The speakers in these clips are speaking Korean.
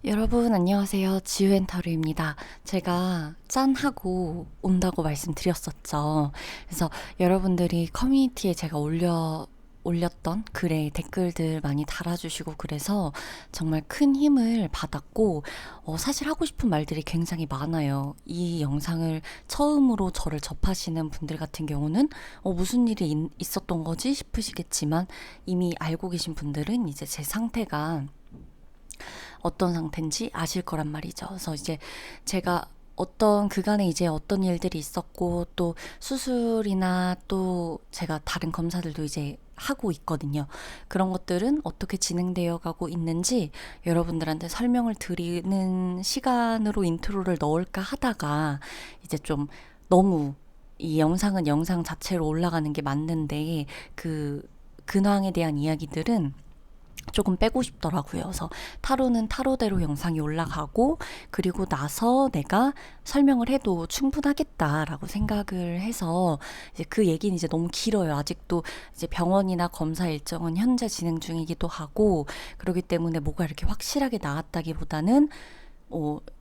여러분 안녕하세요. 지우앤타루입니다. 제가 짠하고 온다고 말씀드렸었죠. 그래서 여러분들이 커뮤니티에 제가 올렸던 글에 댓글들 많이 달아주시고 그래서 정말 큰 힘을 받았고 사실 하고 싶은 말들이 굉장히 많아요. 이 영상을 처음으로 저를 접하시는 분들 같은 경우는 무슨 일이 있었던 거지 싶으시겠지만 이미 알고 계신 분들은 이제 제 상태가 어떤 상태인지 아실 거란 말이죠. 그래서 이제 제가 어떤 그간에 이제 어떤 일들이 있었고 또 수술이나 또 제가 다른 검사들도 이제 하고 있거든요. 그런 것들은 어떻게 진행되어 가고 있는지 여러분들한테 설명을 드리는 시간으로 인트로를 넣을까 하다가 이제 좀 너무 이 영상은 영상 자체로 올라가는 게 맞는데 그 근황에 대한 이야기들은 조금 빼고 싶더라고요. 그래서 타로는 타로대로 영상이 올라가고 그리고 나서 내가 설명을 해도 충분하겠다라고 생각을 해서 이제 그 얘기는 이제 너무 길어요. 아직도 이제 병원이나 검사 일정은 현재 진행 중이기도 하고 그렇기 때문에 뭐가 이렇게 확실하게 나왔다기보다는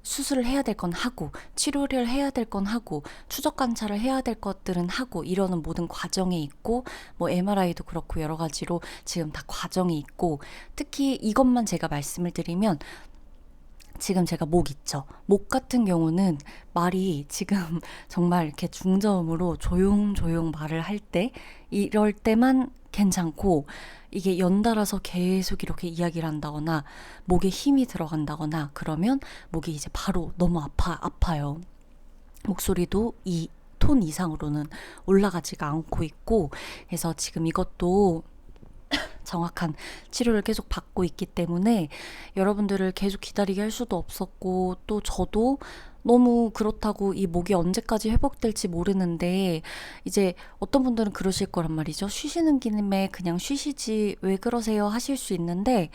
수술을 해야 될 건 하고 치료를 해야 될 건 하고 추적 관찰을 해야 될 것들은 하고 이러는 모든 과정에 있고 뭐 MRI도 그렇고 여러 가지로 지금 다 과정이 있고 특히 이것만 제가 말씀을 드리면 지금 제가 목 있죠. 목 같은 경우는 말이 지금 정말 이렇게 중저음으로 조용조용 말을 할 때 이럴 때만 괜찮고 이게 연달아서 계속 이렇게 이야기를 한다거나 목에 힘이 들어간다거나 그러면 목이 이제 바로 너무 아파요. 목소리도 이 톤 이상으로는 올라가지가 않고 있고 그래서 지금 이것도 정확한 치료를 계속 받고 있기 때문에 여러분들을 계속 기다리게 할 수도 없었고 또 저도 너무 그렇다고 이 목이 언제까지 회복될지 모르는데 이제 어떤 분들은 그러실 거란 말이죠. 쉬시는 김에 그냥 쉬시지 왜 그러세요 하실 수 있는데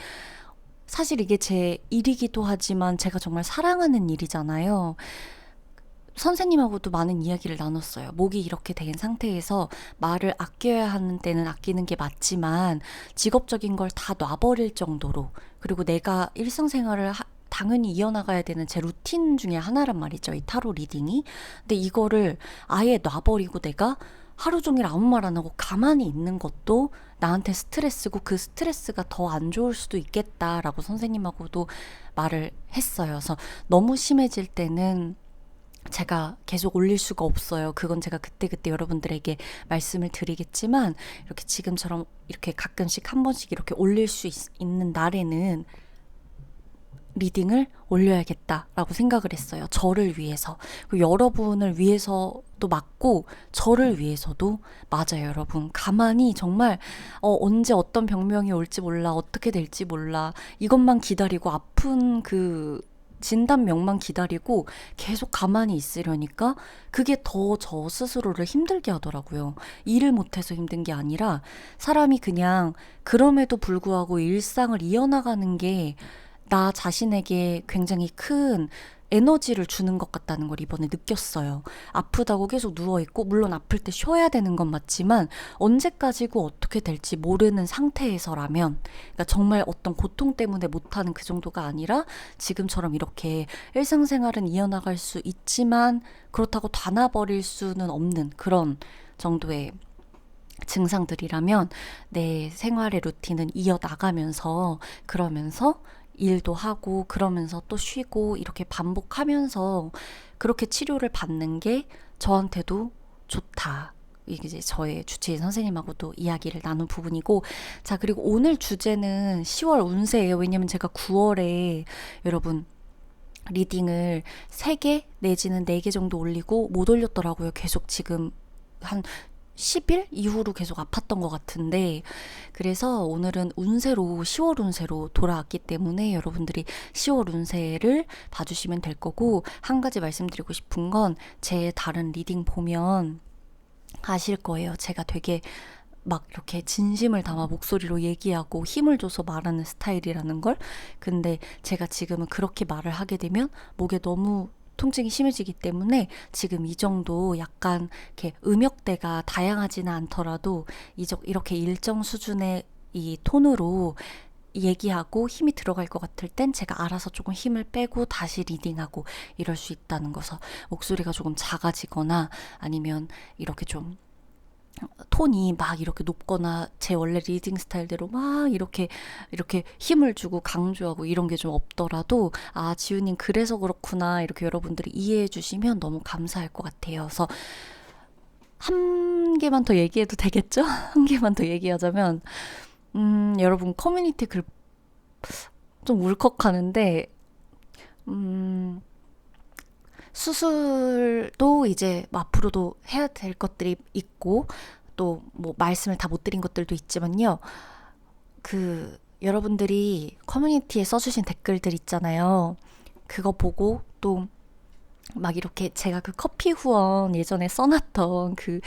사실 이게 제 일이기도 하지만 제가 정말 사랑하는 일이잖아요. 선생님하고도 많은 이야기를 나눴어요. 목이 이렇게 된 상태에서 말을 아껴야 하는 때는 아끼는 게 맞지만 직업적인 걸 다 놔버릴 정도로 그리고 내가 일상생활을 당연히 이어나가야 되는 제 루틴 중에 하나란 말이죠. 이 타로 리딩이. 근데 이거를 아예 놔버리고 내가 하루 종일 아무 말 안 하고 가만히 있는 것도 나한테 스트레스고 그 스트레스가 더 안 좋을 수도 있겠다라고 선생님하고도 말을 했어요. 그래서 너무 심해질 때는 제가 계속 올릴 수가 없어요. 그건 제가 그때그때 여러분들에게 말씀을 드리겠지만 이렇게 지금처럼 이렇게 가끔씩 한 번씩 이렇게 올릴 수 있는 날에는 리딩을 올려야겠다라고 생각을 했어요. 저를 위해서. 그리고 여러분을 위해서도 맞고 저를 위해서도 맞아요, 여러분. 가만히 정말 언제 어떤 병명이 올지 몰라, 어떻게 될지 몰라. 이것만 기다리고 아픈 그 진단명만 기다리고 계속 가만히 있으려니까 그게 더 저 스스로를 힘들게 하더라고요. 일을 못해서 힘든 게 아니라 사람이 그냥 그럼에도 불구하고 일상을 이어나가는 게 나 자신에게 굉장히 큰 에너지를 주는 것 같다는 걸 이번에 느꼈어요. 아프다고 계속 누워있고, 물론 아플 때 쉬어야 되는 건 맞지만, 언제까지고 어떻게 될지 모르는 상태에서라면, 그러니까 정말 어떤 고통 때문에 못하는 그 정도가 아니라, 지금처럼 이렇게 일상생활은 이어나갈 수 있지만, 그렇다고 다 놔버릴 수는 없는 그런 정도의 증상들이라면, 내 생활의 루틴은 이어나가면서, 그러면서, 일도 하고 그러면서 또 쉬고 이렇게 반복하면서 그렇게 치료를 받는 게 저한테도 좋다. 이게 이제 저의 주치의 선생님하고도 이야기를 나눈 부분이고 자 그리고 오늘 주제는 10월 운세예요. 왜냐면 제가 9월에 여러분 리딩을 3개 내지는 4개 정도 올리고 못 올렸더라고요. 계속 지금 한 10일 이후로 계속 아팠던 것 같은데 그래서 오늘은 운세로 10월 운세로 돌아왔기 때문에 여러분들이 10월 운세를 봐주시면 될 거고 한 가지 말씀드리고 싶은 건 제 다른 리딩 보면 아실 거예요. 제가 되게 막 이렇게 진심을 담아 목소리로 얘기하고 힘을 줘서 말하는 스타일이라는 걸. 근데 제가 지금은 그렇게 말을 하게 되면 목에 너무 통증이 심해지기 때문에 지금 이 정도 약간 이렇게 음역대가 다양하지는 않더라도 이렇게 일정 수준의 이 톤으로 얘기하고 힘이 들어갈 것 같을 땐 제가 알아서 조금 힘을 빼고 다시 리딩하고 이럴 수 있다는 거서 목소리가 조금 작아지거나 아니면 이렇게 좀 톤이 막 이렇게 높거나 제 원래 리딩 스타일대로 막 이렇게 힘을 주고 강조하고 이런 게 좀 없더라도 아 지우님 그래서 그렇구나 이렇게 여러분들이 이해해 주시면 너무 감사할 것 같아요. 그래서 한 개만 더 얘기해도 되겠죠? 한 개만 더 얘기하자면 여러분 커뮤니티 글 좀 울컥하는데 음, 수술도 이제 앞으로도 해야 될 것들이 있고 또 뭐 말씀을 다 못 드린 것들도 있지만요. 그 여러분들이 커뮤니티에 써주신 댓글들 있잖아요. 그거 보고 또 막 이렇게 제가 그 커피 후원 예전에 써놨던 그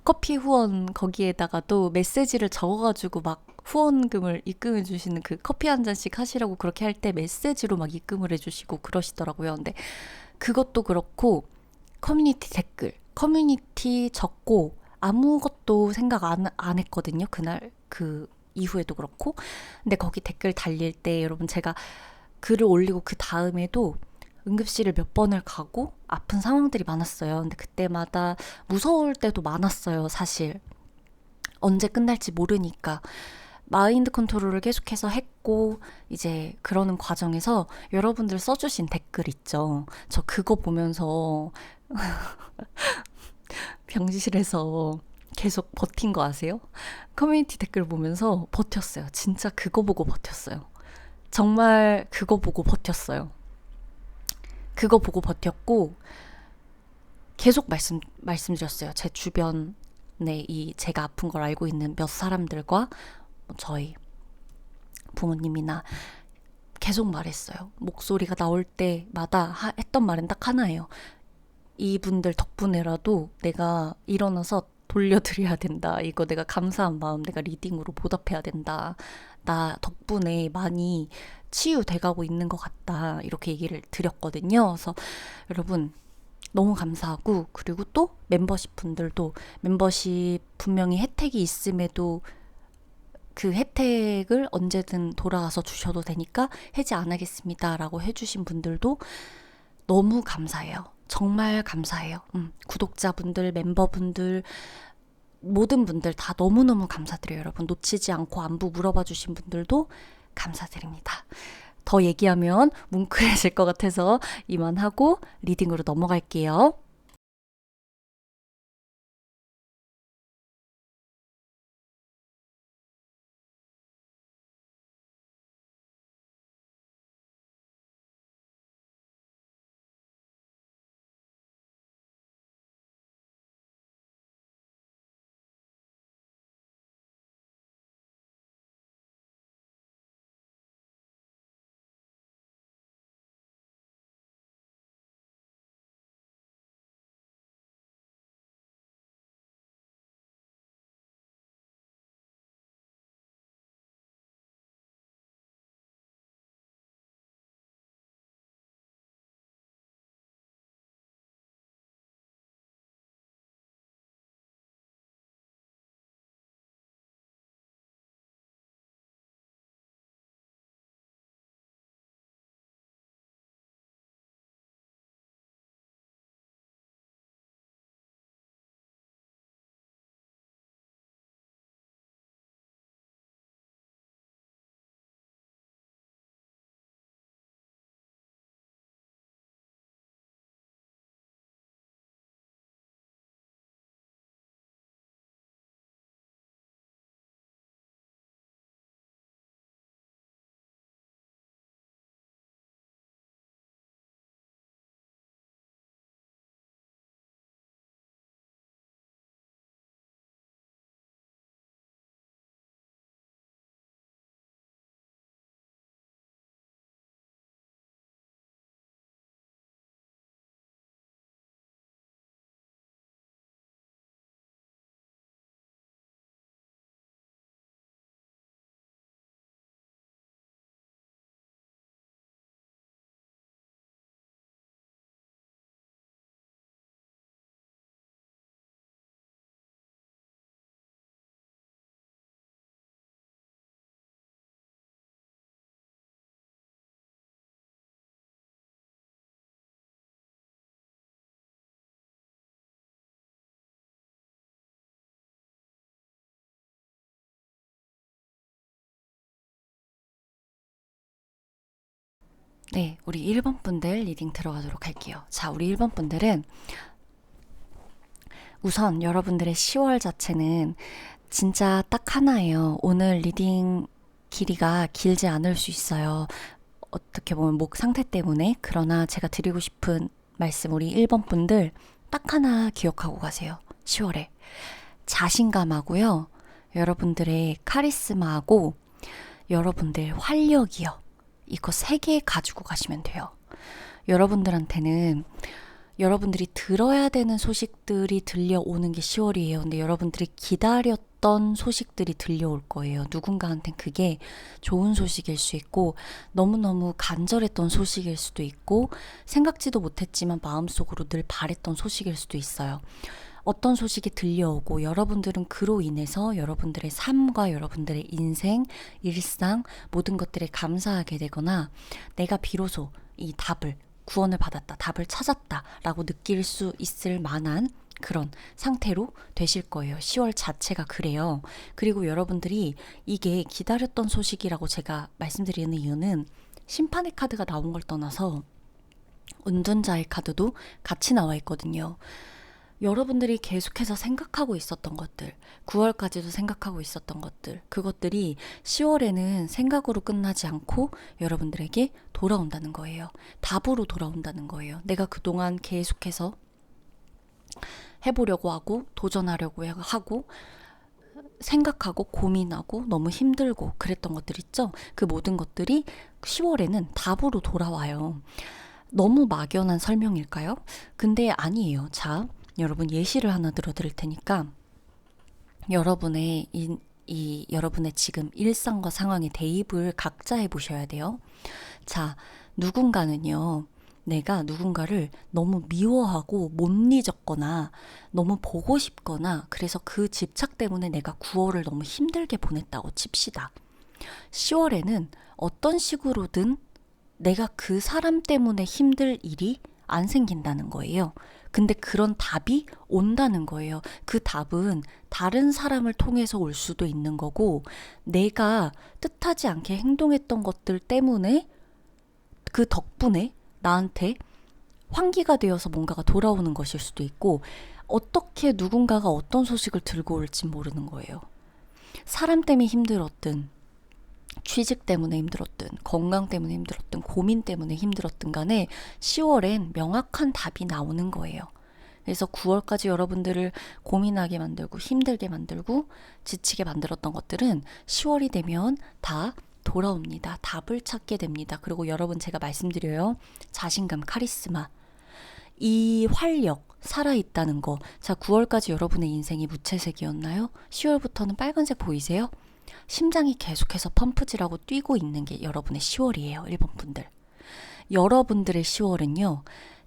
커피 후원 거기에다가도 메시지를 적어가지고 막 후원금을 입금해 주시는 그 커피 한 잔씩 하시라고 그렇게 할 때 메시지로 막 입금을 해주시고 그러시더라고요. 근데 그것도 그렇고 커뮤니티 댓글, 커뮤니티 적고 아무것도 생각 안 했거든요. 그날 그 이후에도 그렇고. 근데 거기 댓글 달릴 때 여러분 제가 글을 올리고 그 다음에도 응급실을 몇 번을 가고 아픈 상황들이 많았어요. 근데 그때마다 무서울 때도 많았어요, 사실. 언제 끝날지 모르니까. 마인드 컨트롤을 계속해서 했고, 이제 그러는 과정에서 여러분들 써주신 댓글 있죠. 저 그거 보면서 병실에서 계속 버틴 거 아세요? 커뮤니티 댓글 보면서 버텼어요. 진짜 그거 보고 버텼어요. 정말 그거 보고 버텼어요. 그거 보고 버텼고, 계속 말씀드렸어요. 제 주변에 이 제가 아픈 걸 알고 있는 몇 사람들과 저희 부모님이나 계속 말했어요. 목소리가 나올 때마다 했던 말은 딱 하나예요. 이분들 덕분에라도 내가 일어나서 돌려드려야 된다. 이거 내가 감사한 마음 내가 리딩으로 보답해야 된다. 나 덕분에 많이 치유돼가고 있는 것 같다. 이렇게 얘기를 드렸거든요. 그래서 여러분 너무 감사하고 그리고 또 멤버십 분들도 멤버십 분명히 혜택이 있음에도 그 혜택을 언제든 돌아와서 주셔도 되니까 해지 안 하겠습니다 라고 해주신 분들도 너무 감사해요. 정말 감사해요. 구독자분들, 멤버분들, 모든 분들 다 너무너무 감사드려요. 여러분 놓치지 않고 안부 물어봐 주신 분들도 감사드립니다. 더 얘기하면 뭉클해질 것 같아서 이만하고 리딩으로 넘어갈게요. 네, 우리 1번 분들 리딩 들어가도록 할게요. 자, 우리 1번 분들은 우선 여러분들의 10월 자체는 진짜 딱 하나예요. 오늘 리딩 길이가 길지 않을 수 있어요. 어떻게 보면 목 상태 때문에. 그러나 제가 드리고 싶은 말씀, 우리 1번 분들 딱 하나 기억하고 가세요. 10월에 자신감하고요, 여러분들의 카리스마하고 여러분들 활력이요, 이거 3개 가지고 가시면 돼요. 여러분들한테는 여러분들이 들어야 되는 소식들이 들려오는 게 10월이에요. 근데 여러분들이 기다렸던 소식들이 들려올 거예요. 누군가한텐 그게 좋은 소식일 수 있고, 너무너무 간절했던 소식일 수도 있고, 생각지도 못했지만 마음속으로 늘 바랬던 소식일 수도 있어요. 어떤 소식이 들려오고 여러분들은 그로 인해서 여러분들의 삶과 여러분들의 인생, 일상, 모든 것들에 감사하게 되거나, 내가 비로소 이 답을, 구원을 받았다, 답을 찾았다 라고 느낄 수 있을 만한 그런 상태로 되실 거예요. 10월 자체가 그래요. 그리고 여러분들이 이게 기다렸던 소식이라고 제가 말씀드리는 이유는, 심판의 카드가 나온 걸 떠나서 운둔자의 카드도 같이 나와 있거든요. 여러분들이 계속해서 생각하고 있었던 것들, 9월까지도 생각하고 있었던 것들, 그것들이 10월에는 생각으로 끝나지 않고 여러분들에게 돌아온다는 거예요. 답으로 돌아온다는 거예요. 내가 그동안 계속해서 해보려고 하고, 도전하려고 하고, 생각하고, 고민하고, 너무 힘들고 그랬던 것들 있죠? 그 모든 것들이 10월에는 답으로 돌아와요. 너무 막연한 설명일까요? 근데 아니에요. 자, 여러분 예시를 하나 들어드릴 테니까 여러분의 여러분의 지금 일상과 상황에 대입을 각자 해보셔야 돼요. 자, 누군가는요, 내가 누군가를 너무 미워하고 못 잊었거나 너무 보고 싶거나, 그래서 그 집착 때문에 내가 9월을 너무 힘들게 보냈다고 칩시다. 10월에는 어떤 식으로든 내가 그 사람 때문에 힘들 일이 안 생긴다는 거예요. 근데 그런 답이 온다는 거예요. 그 답은 다른 사람을 통해서 올 수도 있는 거고, 내가 뜻하지 않게 행동했던 것들 때문에, 그 덕분에 나한테 환기가 되어서 뭔가가 돌아오는 것일 수도 있고, 어떻게 누군가가 어떤 소식을 들고 올지 모르는 거예요. 사람 때문에 힘들었든, 취직 때문에 힘들었든, 건강 때문에 힘들었든, 고민 때문에 힘들었든 간에 10월엔 명확한 답이 나오는 거예요. 그래서 9월까지 여러분들을 고민하게 만들고 힘들게 만들고 지치게 만들었던 것들은 10월이 되면 다 돌아옵니다. 답을 찾게 됩니다. 그리고 여러분, 제가 말씀드려요. 자신감, 카리스마, 이 활력, 살아있다는 거. 자, 9월까지 여러분의 인생이 무채색이었나요? 10월부터는 빨간색 보이세요? 심장이 계속해서 펌프질하고 뛰고 있는 게 여러분의 10월이에요. 1번 분들. 여러분들의 10월은요,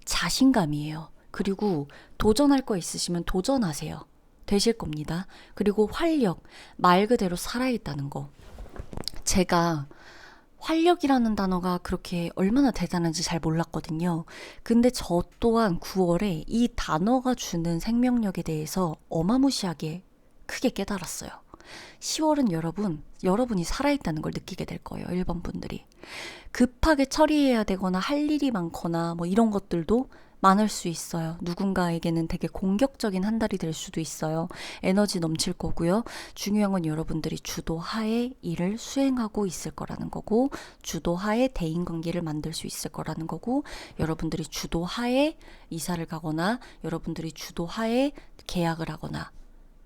자신감이에요. 그리고 도전할 거 있으시면 도전하세요. 되실 겁니다. 그리고 활력, 말 그대로 살아있다는 거. 제가 활력이라는 단어가 그렇게 얼마나 대단한지 잘 몰랐거든요. 근데 저 또한 9월에 이 단어가 주는 생명력에 대해서 어마무시하게 크게 깨달았어요. 10월은 여러분이 살아있다는 걸 느끼게 될 거예요. 1번 분들이. 급하게 처리해야 되거나 할 일이 많거나 뭐 이런 것들도 많을 수 있어요. 누군가에게는 되게 공격적인 한 달이 될 수도 있어요. 에너지 넘칠 거고요. 중요한 건 여러분들이 주도하에 일을 수행하고 있을 거라는 거고, 주도하에 대인관계를 만들 수 있을 거라는 거고, 여러분들이 주도하에 이사를 가거나 여러분들이 주도하에 계약을 하거나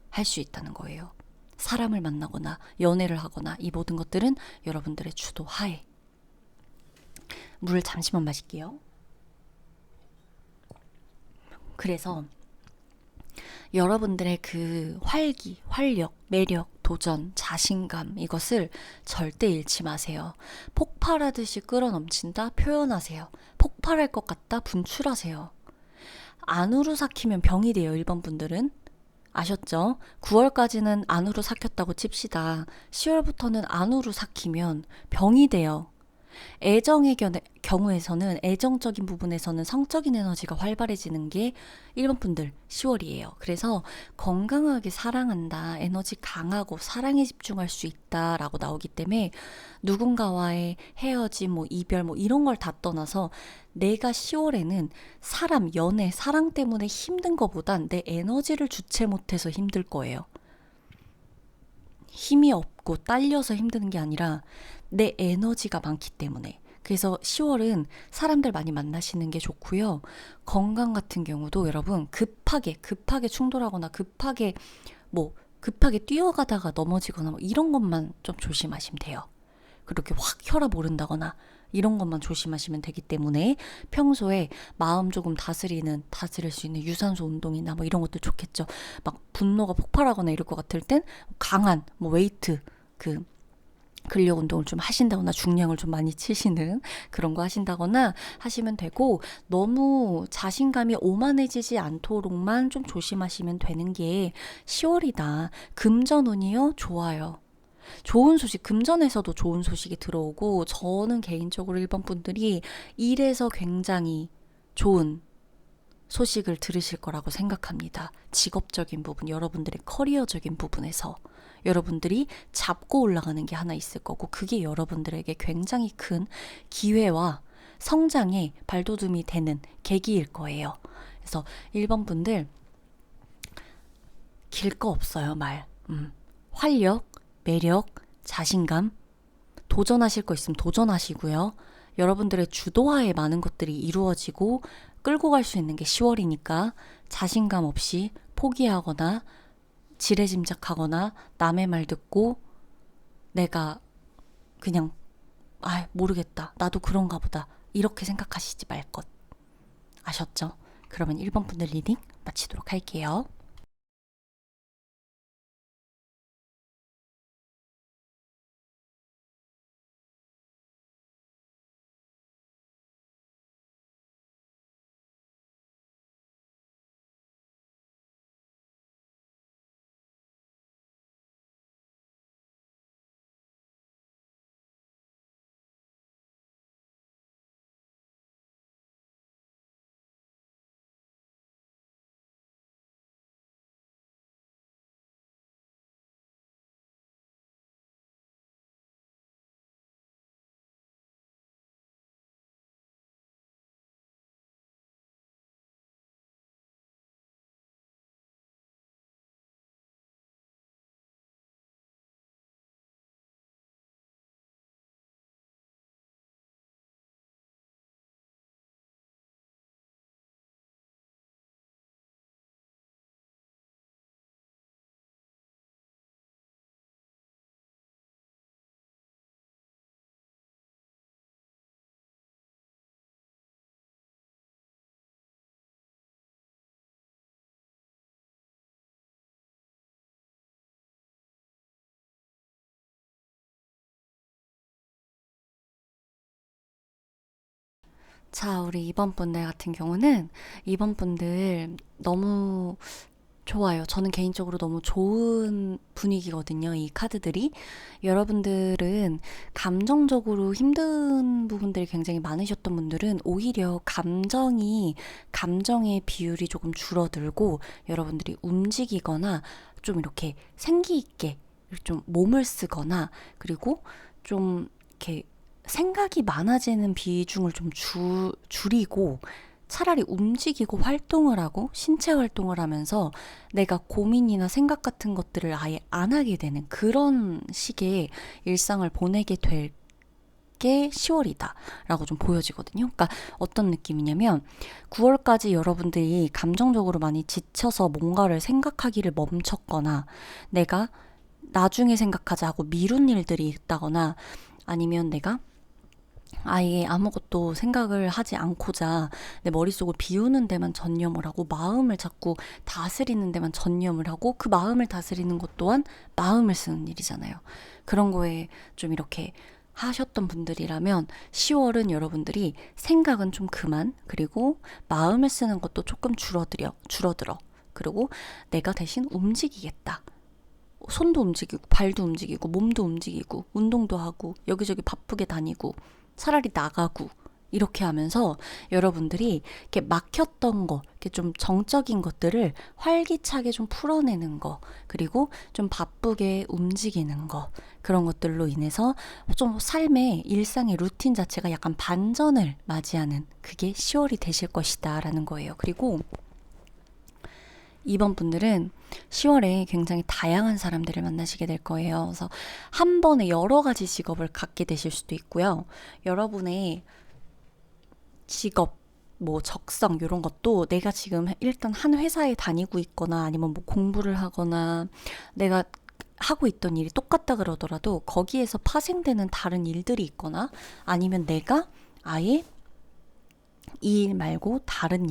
할 수 있다는 거예요. 사람을 만나거나 연애를 하거나 이 모든 것들은 여러분들의 주도하에. 물을 잠시만 마실게요. 그래서 여러분들의 그 활기, 활력, 매력, 도전, 자신감, 이것을 절대 잃지 마세요. 폭발하듯이 끌어넘친다? 표현하세요. 폭발할 것 같다? 분출하세요. 안으로 삭히면 병이 돼요. 1번 분들은. 아셨죠? 9월까지는 안으로 삭혔다고 칩시다. 10월부터는 안으로 삭히면 병이 돼요. 애정의 경우에서는 애정적인 부분에서는 성적인 에너지가 활발해지는 게 1번 분들 10월이에요. 그래서 건강하게 사랑한다, 에너지 강하고 사랑에 집중할 수 있다라고 나오기 때문에 누군가와의 헤어짐, 뭐 이별, 뭐 이런 걸 다 떠나서 내가 10월에는 사람, 연애, 사랑 때문에 힘든 거보단 내 에너지를 주체 못해서 힘들 거예요. 힘이 없고 딸려서 힘드는 게 아니라 내 에너지가 많기 때문에. 그래서 10월은 사람들 많이 만나시는 게 좋고요. 건강 같은 경우도 여러분 급하게 충돌하거나 급하게 뛰어가다가 넘어지거나 뭐 이런 것만 좀 조심하시면 돼요. 그렇게 확 혈압 오른다거나 이런 것만 조심하시면 되기 때문에 평소에 마음 조금 다스릴 수 있는 유산소 운동이나 뭐 이런 것도 좋겠죠. 막 분노가 폭발하거나 이럴 것 같을 땐 강한 뭐 웨이트, 근력 운동을 좀 하신다거나 중량을 좀 많이 치시는 그런 거 하신다거나 하시면 되고, 너무 자신감이 오만해지지 않도록만 좀 조심하시면 되는 게 10월이다. 금전운이요? 좋아요. 좋은 소식, 금전에서도 좋은 소식이 들어오고, 저는 개인적으로 1번 분들이 일에서 굉장히 좋은 소식을 들으실 거라고 생각합니다. 직업적인 부분, 여러분들의 커리어적인 부분에서 여러분들이 잡고 올라가는 게 하나 있을 거고, 그게 여러분들에게 굉장히 큰 기회와 성장의 발돋움이 되는 계기일 거예요. 그래서 1번 분들 길 거 없어요, 말. 활력, 매력, 자신감, 도전하실 거 있으면 도전하시고요. 여러분들의 주도하에 많은 것들이 이루어지고 끌고 갈 수 있는 게 10월이니까 자신감 없이 포기하거나 지레짐작하거나 남의 말 듣고 내가 그냥 모르겠다, 나도 그런가 보다, 이렇게 생각하시지 말 것. 아셨죠? 그러면 1번 분들 리딩 마치도록 할게요. 자, 우리 2번 분들 같은 경우는 2번 분들 너무 좋아요. 저는 개인적으로 너무 좋은 분위기거든요, 이 카드들이. 여러분들은 감정적으로 힘든 부분들이 굉장히 많으셨던 분들은 오히려 감정의 비율이 조금 줄어들고, 여러분들이 움직이거나 좀 이렇게 생기 있게 좀 몸을 쓰거나, 그리고 좀 이렇게 생각이 많아지는 비중을 좀 줄이고, 차라리 움직이고 활동을 하고 신체 활동을 하면서 내가 고민이나 생각 같은 것들을 아예 안 하게 되는 그런 식의 일상을 보내게 될 게 10월이다 라고 좀 보여지거든요. 그러니까 어떤 느낌이냐면 9월까지 여러분들이 감정적으로 많이 지쳐서 뭔가를 생각하기를 멈췄거나, 내가 나중에 생각하자 하고 미룬 일들이 있다거나, 아니면 내가 아예 아무것도 생각을 하지 않고자 내 머릿속을 비우는 데만 전념을 하고 마음을 자꾸 다스리는 데만 전념을 하고, 그 마음을 다스리는 것 또한 마음을 쓰는 일이잖아요. 그런 거에 좀 이렇게 하셨던 분들이라면 10월은 여러분들이 생각은 좀 그만, 그리고 마음을 쓰는 것도 조금 줄어들어. 그리고 내가 대신 움직이겠다. 손도 움직이고 발도 움직이고 몸도 움직이고 운동도 하고 여기저기 바쁘게 다니고 차라리 나가고 이렇게 하면서 여러분들이 이렇게 막혔던 거, 이렇게 좀 정적인 것들을 활기차게 좀 풀어내는 거, 그리고 좀 바쁘게 움직이는 거, 그런 것들로 인해서 좀 삶의 일상의 루틴 자체가 약간 반전을 맞이하는 그게 10월이 되실 것이다 라는 거예요. 그리고 이번 분들은 10월에 굉장히 다양한 사람들을 만나시게 될 거예요. 그래서 한 번에 여러 가지 직업을 갖게 되실 수도 있고요. 여러분의 직업, 뭐 적성 이런 것도 내가 지금 일단 한 회사에 다니고 있거나 아니면 뭐 공부를 하거나 내가 하고 있던 일이 똑같다 그러더라도 거기에서 파생되는 다른 일들이 있거나 아니면 내가 아예 이 일 말고 다른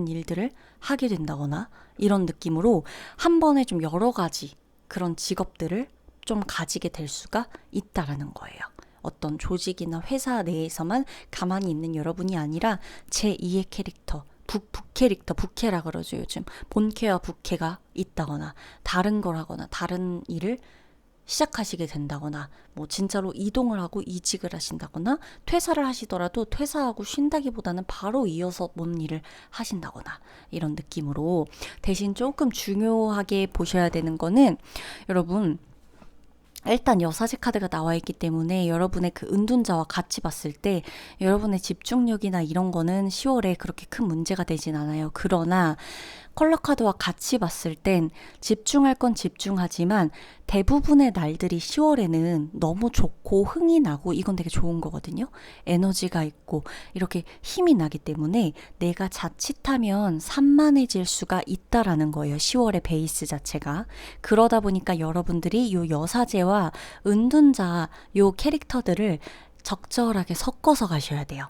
일들을 하게 된다거나 이런 느낌으로 한 번에 좀 여러 가지 그런 직업들을 좀 가지게 될 수가 있다라는 거예요. 어떤 조직이나 회사 내에서만 가만히 있는 여러분이 아니라 제2의 캐릭터, 부캐릭터, 부캐라 그러죠 요즘. 본캐와 부캐가 있다거나 다른 걸 하거나 다른 일을 시작하시게 된다거나 뭐 진짜로 이동을 하고 이직을 하신다거나 퇴사를 하시더라도 퇴사하고 쉰다기보다는 바로 이어서 뭔 일을 하신다거나 이런 느낌으로 대신 조금 중요하게 보셔야 되는 거는 여러분 일단 여사제 카드가 나와 있기 때문에 여러분의 그 은둔자와 같이 봤을 때 여러분의 집중력이나 이런 거는 10월에 그렇게 큰 문제가 되진 않아요. 그러나 컬러 카드와 같이 봤을 땐 집중할 건 집중하지만 대부분의 날들이 10월에는 너무 좋고 흥이 나고 이건 되게 좋은 거거든요. 에너지가 있고 이렇게 힘이 나기 때문에 내가 자칫하면 산만해질 수가 있다라는 거예요. 10월의 베이스 자체가. 그러다 보니까 여러분들이 요 여사제와 은둔자 요 캐릭터들을 적절하게 섞어서 가셔야 돼요.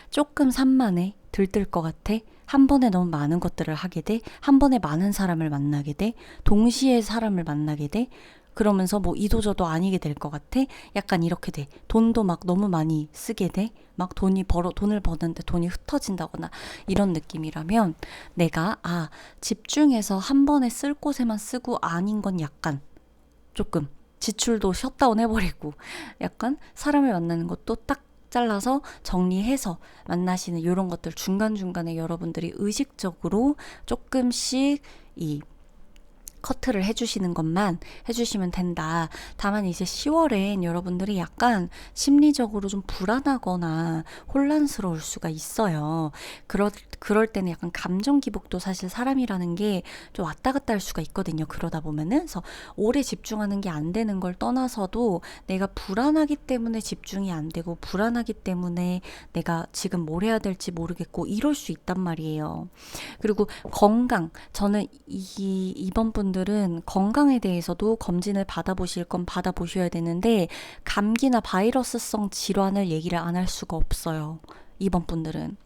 조금 산만해, 들뜰 것 같아. 한 번에 너무 많은 것들을 하게 돼. 한 번에 많은 사람을 만나게 돼. 동시에 사람을 만나게 돼. 그러면서 뭐 이도저도 아니게 될 것 같아. 약간 이렇게 돼. 돈도 막 너무 많이 쓰게 돼. 막 돈을 버는데 돈이 흩어진다거나 이런 느낌이라면 내가 집중해서 한 번에 쓸 곳에만 쓰고 아닌 건 약간 조금 지출도 셧다운 해버리고 약간 사람을 만나는 것도 딱 잘라서 정리해서 만나시는 이런 것들 중간중간에 여러분들이 의식적으로 조금씩 이 커트를 해주시는 것만 해주시면 된다. 다만 이제 10월엔 여러분들이 약간 심리적으로 좀 불안하거나 혼란스러울 수가 있어요. 그럴 때는 약간 감정 기복도 사실 사람이라는 게 좀 왔다 갔다 할 수가 있거든요. 그러다 보면은 그래서 오래 집중하는 게 안 되는 걸 떠나서도 내가 불안하기 때문에 집중이 안 되고 불안하기 때문에 내가 지금 뭘 해야 될지 모르겠고 이럴 수 있단 말이에요. 그리고 건강, 저는 이번 분들은 건강에 대해서도 검진을 받아보실 건 받아보셔야 되는데 감기나 바이러스성 질환을 얘기를 안 할 수가 없어요. 이번 분들은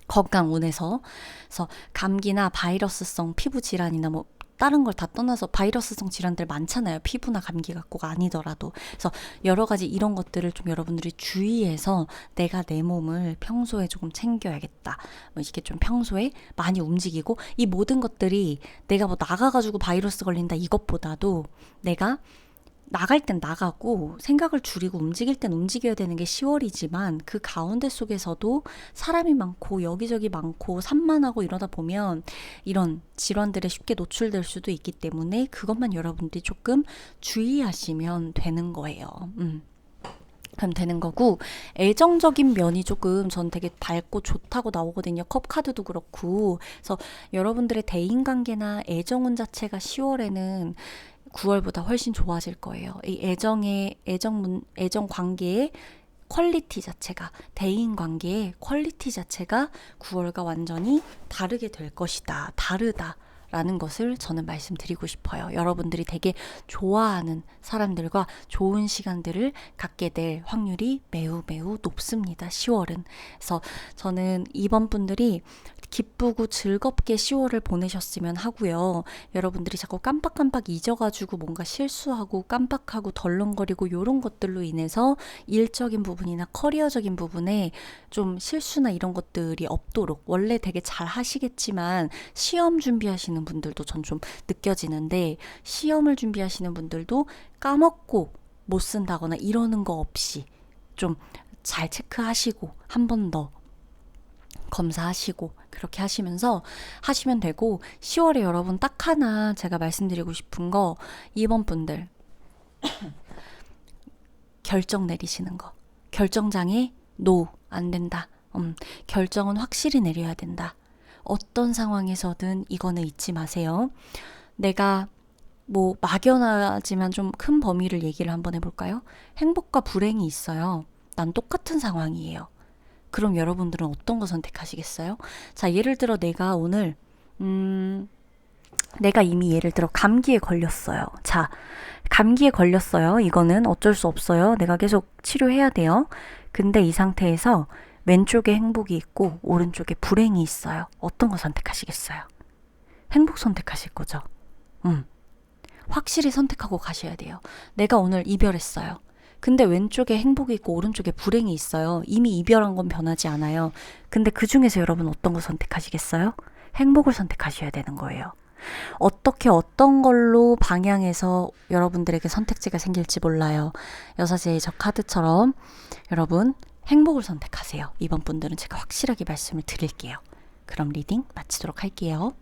건강운에서. 그래서 감기나 바이러스성 피부 질환이나 뭐 다른 걸 다 떠나서 바이러스성 질환들 많잖아요. 피부나 감기 갖고가 아니더라도. 그래서 여러 가지 이런 것들을 좀 여러분들이 주의해서 내가 내 몸을 평소에 조금 챙겨야겠다. 뭐 이렇게 좀 평소에 많이 움직이고 이 모든 것들이 내가 뭐 나가가지고 바이러스 걸린다 이것보다도 내가 나갈 땐 나가고 생각을 줄이고 움직일 땐 움직여야 되는 게 10월이지만 그 가운데 속에서도 사람이 많고 여기저기 많고 산만하고 이러다 보면 이런 질환들에 쉽게 노출될 수도 있기 때문에 그것만 여러분들이 조금 주의하시면 되는 거예요. 그럼 되는 거고 애정적인 면이 조금 전 되게 밝고 좋다고 나오거든요. 컵 카드도 그렇고. 그래서 여러분들의 대인관계나 애정운 자체가 10월에는 9월보다 훨씬 좋아질 거예요. 이 애정 관계의 퀄리티 자체가, 대인 관계의 퀄리티 자체가 9월과 완전히 다르게 될 것이다. 다르다. 라는 것을 저는 말씀드리고 싶어요. 여러분들이 되게 좋아하는 사람들과 좋은 시간들을 갖게 될 확률이 매우 매우 높습니다. 10월은. 그래서 저는 이번 분들이 기쁘고 즐겁게 10월을 보내셨으면 하고요. 여러분들이 자꾸 깜빡깜빡 잊어가지고 뭔가 실수하고 깜빡하고 덜렁거리고 이런 것들로 인해서 일적인 부분이나 커리어적인 부분에 좀 실수나 이런 것들이 없도록 원래 되게 잘 하시겠지만 시험 준비하시는 분들도 전 좀 느껴지는데 시험을 준비하시는 분들도 까먹고 못 쓴다거나 이러는 거 없이 좀 잘 체크하시고 한 번 더 검사하시고 그렇게 하시면서 하시면 되고, 10월에 여러분 딱 하나 제가 말씀드리고 싶은 거, 2번 분들 결정 내리시는 거. 결정장애 노, 안 된다. 결정은 확실히 내려야 된다. 어떤 상황에서든 이거는 잊지 마세요. 내가 뭐 막연하지만 좀 큰 범위를 얘기를 한번 해볼까요? 행복과 불행이 있어요. 난 똑같은 상황이에요. 그럼 여러분들은 어떤 거 선택하시겠어요? 자, 예를 들어 내가 오늘 내가 이미 예를 들어 감기에 걸렸어요. 자, 감기에 걸렸어요. 이거는 어쩔 수 없어요. 내가 계속 치료해야 돼요. 근데 이 상태에서 왼쪽에 행복이 있고 오른쪽에 불행이 있어요. 어떤 거 선택하시겠어요? 행복 선택하실 거죠? 확실히 선택하고 가셔야 돼요. 내가 오늘 이별했어요. 근데 왼쪽에 행복이 있고 오른쪽에 불행이 있어요. 이미 이별한 건 변하지 않아요. 근데 그 중에서 여러분 어떤 거 선택하시겠어요? 행복을 선택하셔야 되는 거예요. 어떻게 어떤 걸로 방향해서 여러분들에게 선택지가 생길지 몰라요. 여사제의 저 카드처럼 여러분 행복을 선택하세요. 이번 분들은 제가 확실하게 말씀을 드릴게요. 그럼 리딩 마치도록 할게요.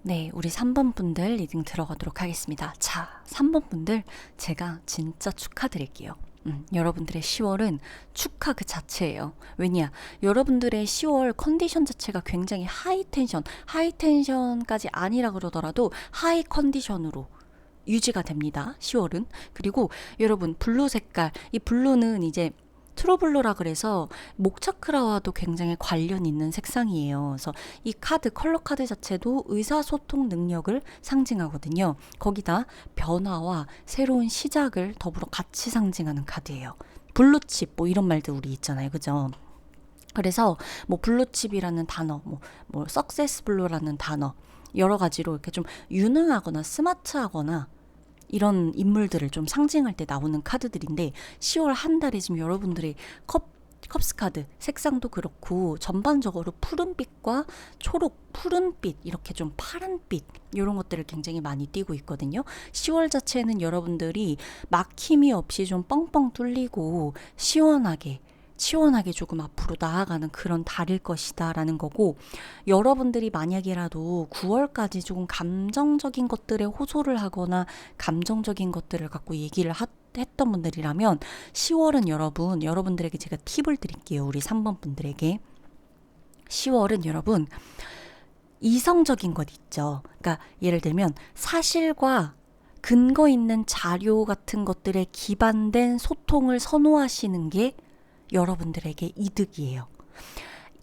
네, 우리 3번 분들 리딩 들어가도록 하겠습니다. 자, 3번 분들 제가 진짜 축하드릴게요. 여러분들의 10월은 축하 그 자체예요. 왜냐? 여러분들의 10월 컨디션 자체가 굉장히 하이 텐션까지 아니라 그러더라도 하이 컨디션으로 유지가 됩니다. 10월은. 그리고 여러분 블루 색깔, 이 블루는 이제 트루블루라 그래서 목차크라와도 굉장히 관련 있는 색상이에요. 그래서 이 카드, 컬러 카드 자체도 의사소통 능력을 상징하거든요. 거기다 변화와 새로운 시작을 더불어 같이 상징하는 카드예요. 블루칩 뭐 이런 말들 우리 있잖아요. 그죠? 그래서 뭐 블루칩이라는 단어, 뭐 석세스 블루라는 단어, 여러 가지로 이렇게 좀 유능하거나 스마트하거나 이런 인물들을 좀 상징할 때 나오는 카드들인데, 10월 한 달에 지금 여러분들의 컵스 카드 색상도 그렇고 전반적으로 푸른빛과 초록, 푸른빛, 이렇게 좀 파란빛 이런 것들을 굉장히 많이 띄고 있거든요. 10월 자체는 여러분들이 막힘이 없이 좀 뻥뻥 뚫리고 시원하게 조금 앞으로 나아가는 그런 달일 것이다 라는 거고, 여러분들이 만약이라도 9월까지 조금 감정적인 것들에 호소를 하거나 감정적인 것들을 갖고 얘기를 했던 분들이라면 10월은 여러분들에게 제가 팁을 드릴게요. 우리 3번 분들에게 10월은 여러분 이성적인 것 있죠. 그러니까 예를 들면 사실과 근거 있는 자료 같은 것들에 기반된 소통을 선호하시는 게 여러분들에게 이득이에요.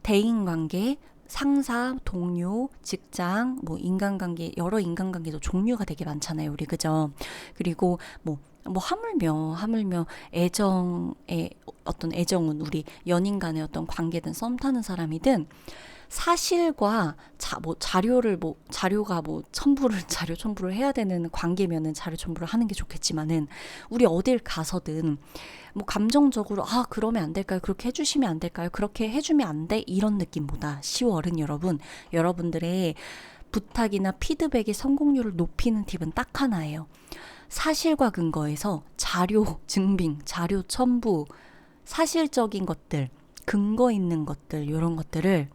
대인관계, 상사, 동료, 직장, 뭐 인간관계, 여러 인간관계도 종류가 되게 많잖아요, 우리. 그죠? 그리고 뭐 하물며 애정의 어떤 애정은 우리 연인 간의 어떤 관계든 썸 타는 사람이든 사실과 자료가 자료 첨부를 해야 되는 관계면은 자료 첨부를 하는 게 좋겠지만은, 우리 어딜 가서든 뭐 감정적으로 그러면 안 될까요? 그렇게 해주시면 안 될까요? 그렇게 해주면 안 돼? 이런 느낌보다 10월은 여러분들의 부탁이나 피드백의 성공률을 높이는 팁은 딱 하나예요. 사실과 근거에서 자료 증빙, 자료 첨부, 사실적인 것들, 근거 있는 것들, 이런 것들을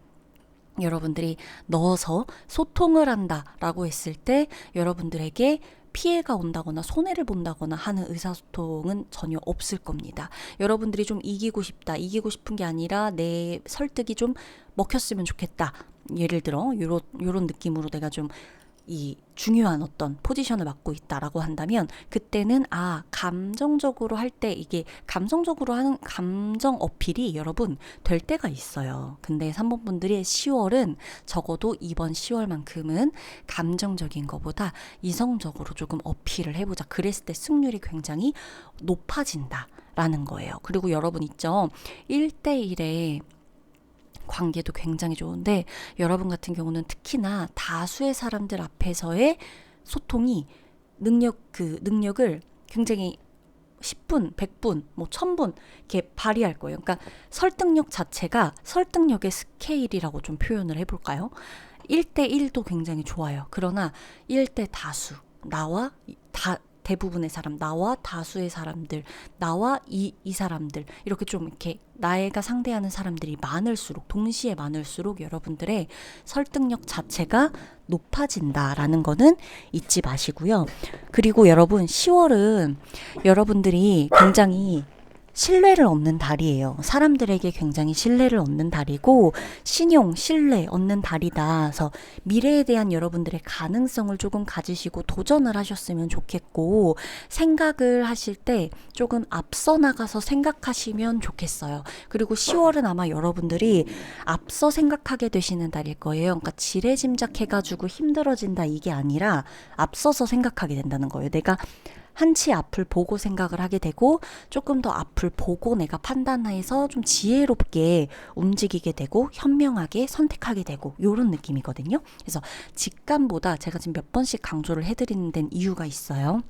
여러분들이 넣어서 소통을 한다라고 했을 때 여러분들에게 피해가 온다거나 손해를 본다거나 하는 의사소통은 전혀 없을 겁니다. 여러분들이 좀 이기고 싶은 게 아니라 내 설득이 좀 먹혔으면 좋겠다. 예를 들어 요런 느낌으로 내가 좀 이 중요한 어떤 포지션을 맡고 있다라고 한다면 그때는 감정적으로 할 때 이게 감성적으로 하는 감정 어필이 여러분 될 때가 있어요. 근데 3번 분들이 10월은 적어도 이번 10월만큼은 감정적인 것보다 이성적으로 조금 어필을 해보자. 그랬을 때 승률이 굉장히 높아진다. 라는 거예요. 그리고 여러분 있죠. 1대1의 관계도 굉장히 좋은데 여러분 같은 경우는 특히나 다수의 사람들 앞에서의 소통이 능력을 굉장히 10분, 100분, 뭐 1000분 이렇게 발휘할 거예요. 그러니까 설득력 자체가 설득력의 스케일이라고 좀 표현을 해볼까요? 1대1도 굉장히 좋아요. 그러나 1대 다수, 나와 대부분의 사람, 나와 다수의 사람들, 나와 이 사람들, 이렇게 좀 이렇게 나애가 상대하는 사람들이 많을수록, 동시에 많을수록 여러분들의 설득력 자체가 높아진다라는 거는 잊지 마시고요. 그리고 여러분, 10월은 여러분들이 굉장히 신뢰를 얻는 달이에요. 사람들에게 굉장히 신뢰를 얻는 달이고 신뢰 얻는 달이다. 그래서 미래에 대한 여러분들의 가능성을 조금 가지시고 도전을 하셨으면 좋겠고 생각을 하실 때 조금 앞서 나가서 생각하시면 좋겠어요. 그리고 10월은 아마 여러분들이 앞서 생각하게 되시는 달일 거예요. 그러니까 지레짐작해가지고 힘들어진다 이게 아니라 앞서서 생각하게 된다는 거예요. 내가 한치 앞을 보고 생각을 하게 되고 조금 더 앞을 보고 내가 판단해서 좀 지혜롭게 움직이게 되고 현명하게 선택하게 되고 이런 느낌이거든요. 그래서 직감보다 제가 지금 몇 번씩 강조를 해드리는 데는 이유가 있어요.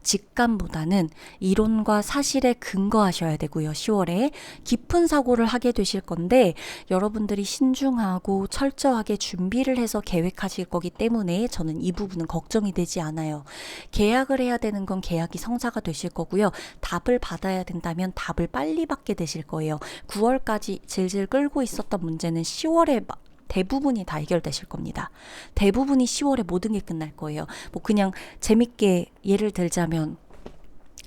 직감보다는 이론과 사실에 근거하셔야 되고요. 10월에 깊은 사고를 하게 되실 건데 여러분들이 신중하고 철저하게 준비를 해서 계획하실 거기 때문에 저는 이 부분은 걱정이 되지 않아요. 계약을 해야 되는 건 계약이 성사가 되실 거고요. 답을 받아야 된다면 답을 빨리 받게 되실 거예요. 9월까지 질질 끌고 있었던 문제는 10월에 대부분이 다 해결되실 겁니다. 대부분이 10월에 모든 게 끝날 거예요. 뭐 그냥 재밌게 예를 들자면